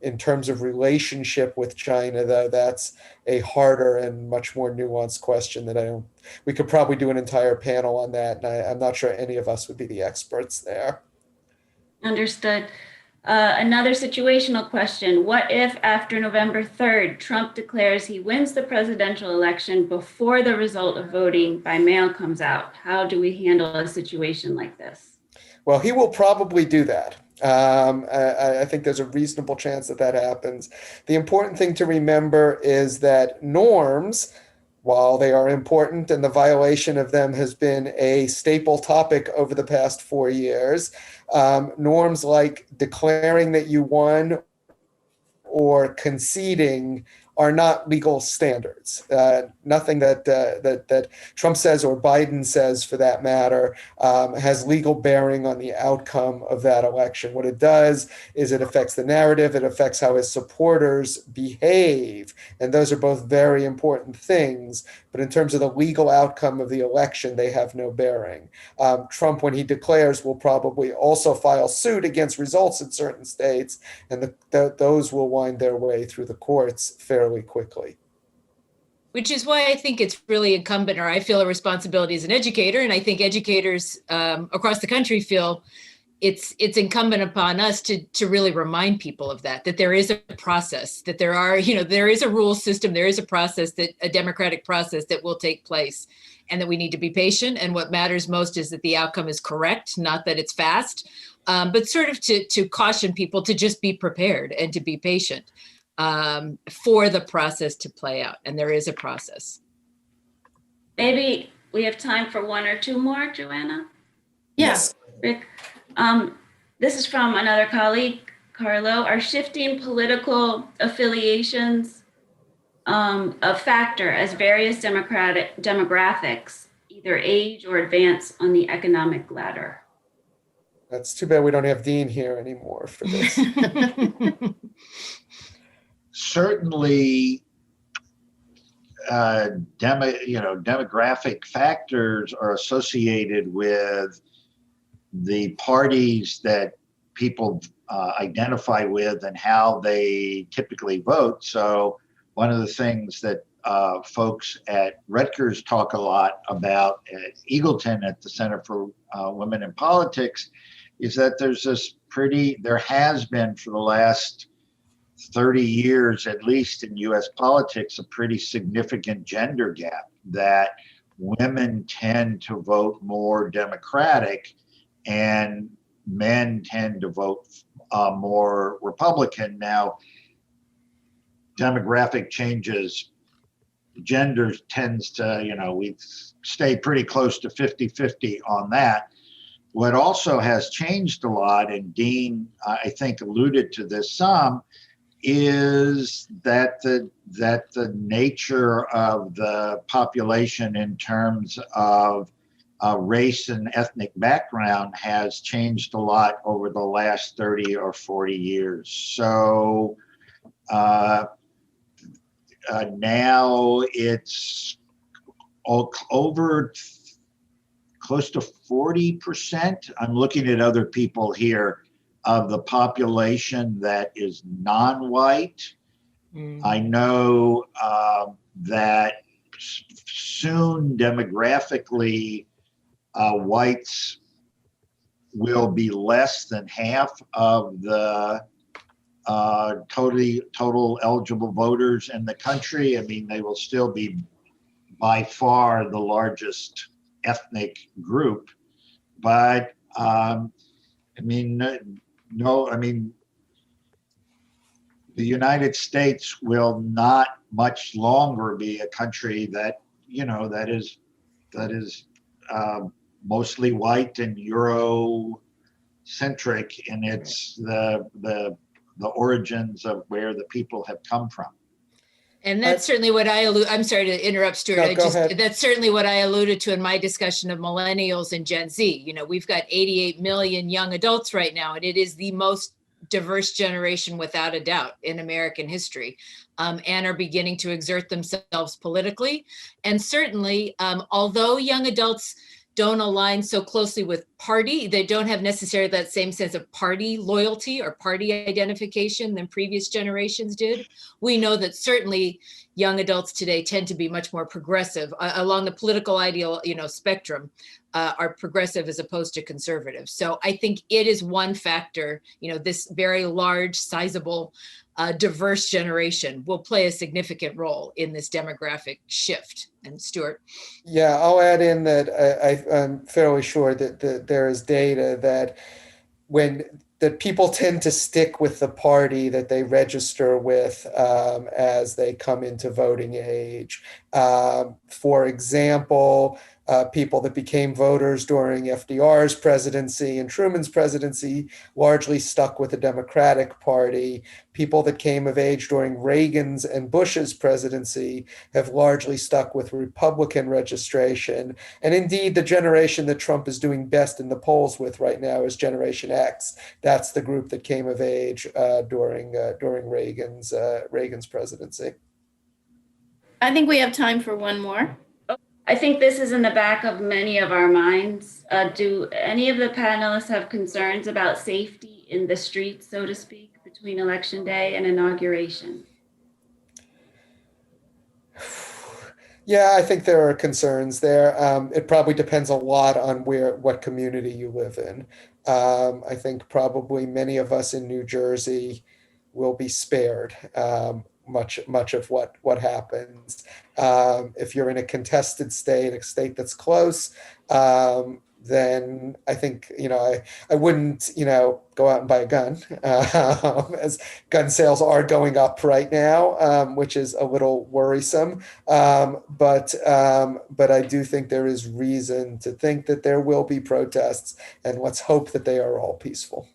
Speaker 5: In terms of relationship with China, though, that's a harder and much more nuanced question that we could probably do an entire panel on that, and I'm not sure any of us would be the experts there.
Speaker 7: Understood. Another situational question. What if after November 3rd, Trump declares he wins the presidential election before the result of voting by mail comes out? How do we handle a situation like this?
Speaker 5: Well, he will probably do that. I think there's a reasonable chance that happens. The important thing to remember is that norms, while they are important and the violation of them has been a staple topic over the past 4 years, norms like declaring that you won or conceding are not legal standards. Nothing that Trump says or Biden says, for that matter, has legal bearing on the outcome of that election. What it does is it affects the narrative, it affects how his supporters behave, and those are both very important things. But in terms of the legal outcome of the election, they have no bearing. Trump, when he declares, will probably also file suit against results in certain states, and those will wind their way through the courts fairly quickly.
Speaker 6: Which is why I think it's really incumbent, or I feel a responsibility as an educator, and I think educators across the country feel it's incumbent upon us to really remind people of that there is a process, that there is a rule system, there is a process, a democratic process that will take place, and that we need to be patient. And what matters most is that the outcome is correct, not that it's fast, but sort of to caution people to just be prepared and to be patient for the process to play out. And there is a process.
Speaker 7: Maybe we have time for one or two more, Joanna?
Speaker 1: Yes.
Speaker 7: Rick, this is from another colleague, Carlo. Are shifting political affiliations a factor as various demographics either age or advance on the economic ladder?
Speaker 5: That's too bad we don't have Dean here anymore for this.
Speaker 3: Certainly, demographic factors are associated with the parties that people identify with and how they typically vote. So one of the things that folks at Rutgers talk a lot about at Eagleton at the Center for Women in Politics is that there has been for the last 30 years, at least in US politics, a pretty significant gender gap, that women tend to vote more Democratic and men tend to vote more Republican. Now, demographic changes, gender tends to, we stay pretty close to 50-50 on that. What also has changed a lot, and Dean, I think, alluded to this some, is that the nature of the population in terms of race and ethnic background has changed a lot over the last 30 or 40 years. So now it's over close to 40%. I'm looking at other people here. of the population that is non-white. I know that soon demographically, whites will be less than half of the total eligible voters in the country. I mean, they will still be by far the largest ethnic group, but I mean, no, I mean, the United States will not much longer be a country that, that is mostly white and Eurocentric in its the origins of where the people have come from.
Speaker 6: And that's certainly what I'm sorry to interrupt, Stuart.
Speaker 5: No, go ahead.
Speaker 6: That's certainly what I alluded to in my discussion of millennials and Gen Z. We've got 88 million young adults right now, and it is the most diverse generation without a doubt in American history, and are beginning to exert themselves politically. And certainly, although young adults don't align so closely with party, they don't have necessarily that same sense of party loyalty or party identification than previous generations did. We know that certainly young adults today tend to be much more progressive along the political ideal, spectrum, are progressive as opposed to conservative. So I think it is one factor, this very large, sizable, diverse generation will play a significant role in this demographic shift. And Stuart?
Speaker 5: Yeah, I'll add in that I'm fairly sure that there is data that that people tend to stick with the party that they register with as they come into voting age. For example, people that became voters during FDR's presidency and Truman's presidency largely stuck with the Democratic Party. People that came of age during Reagan's and Bush's presidency have largely stuck with Republican registration. And indeed, the generation that Trump is doing best in the polls with right now is Generation X. That's the group that came of age during Reagan's presidency.
Speaker 1: I think we have time for one more.
Speaker 7: I think this is in the back of many of our minds. Do any of the panelists have concerns about safety in the streets, so to speak, between Election Day and inauguration?
Speaker 5: Yeah, I think there are concerns there. It probably depends a lot on what community you live in. I think probably many of us in New Jersey will be spared much of what happens. If you're in a contested state, a state that's close, then I think, I wouldn't, go out and buy a gun, as gun sales are going up right now, which is a little worrisome. But I do think there is reason to think that there will be protests, and let's hope that they are all peaceful.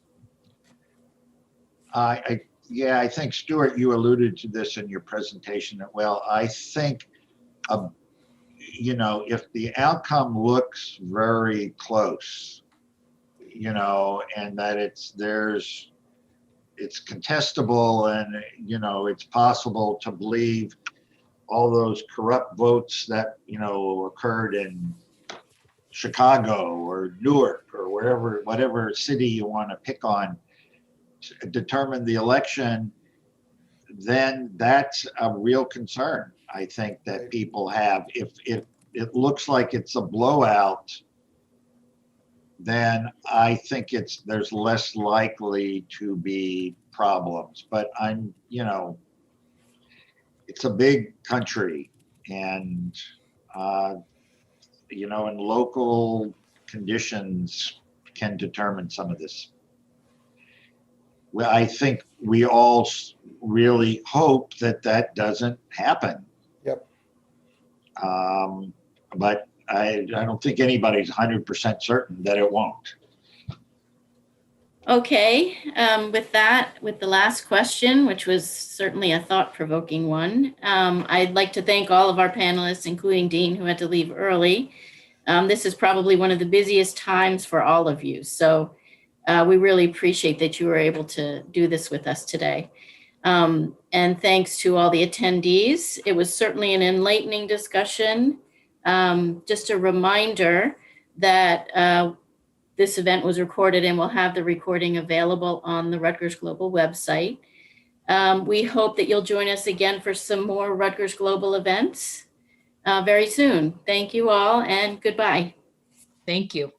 Speaker 3: Yeah, I think, Stuart, you alluded to this in your presentation. Well, I think, if the outcome looks very close, and that it's contestable, and, it's possible to believe all those corrupt votes that, occurred in Chicago or Newark or whatever city you want to pick on, determine the election, then that's a real concern, I think, that people have. If it looks like it's a blowout, then I think there's less likely to be problems. But it's a big country, and and local conditions can determine some of this. Well, I think we all really hope that doesn't happen.
Speaker 5: Yep.
Speaker 3: But I don't think anybody's 100% certain that it won't.
Speaker 1: Okay, with the last question, which was certainly a thought-provoking one, I'd like to thank all of our panelists, including Dean, who had to leave early. This is probably one of the busiest times for all of you. So we really appreciate that you were able to do this with us today. And thanks to all the attendees. It was certainly an enlightening discussion. Just a reminder that this event was recorded, and we'll have the recording available on the Rutgers Global website. We hope that you'll join us again for some more Rutgers Global events very soon. Thank you all, and goodbye.
Speaker 6: Thank you.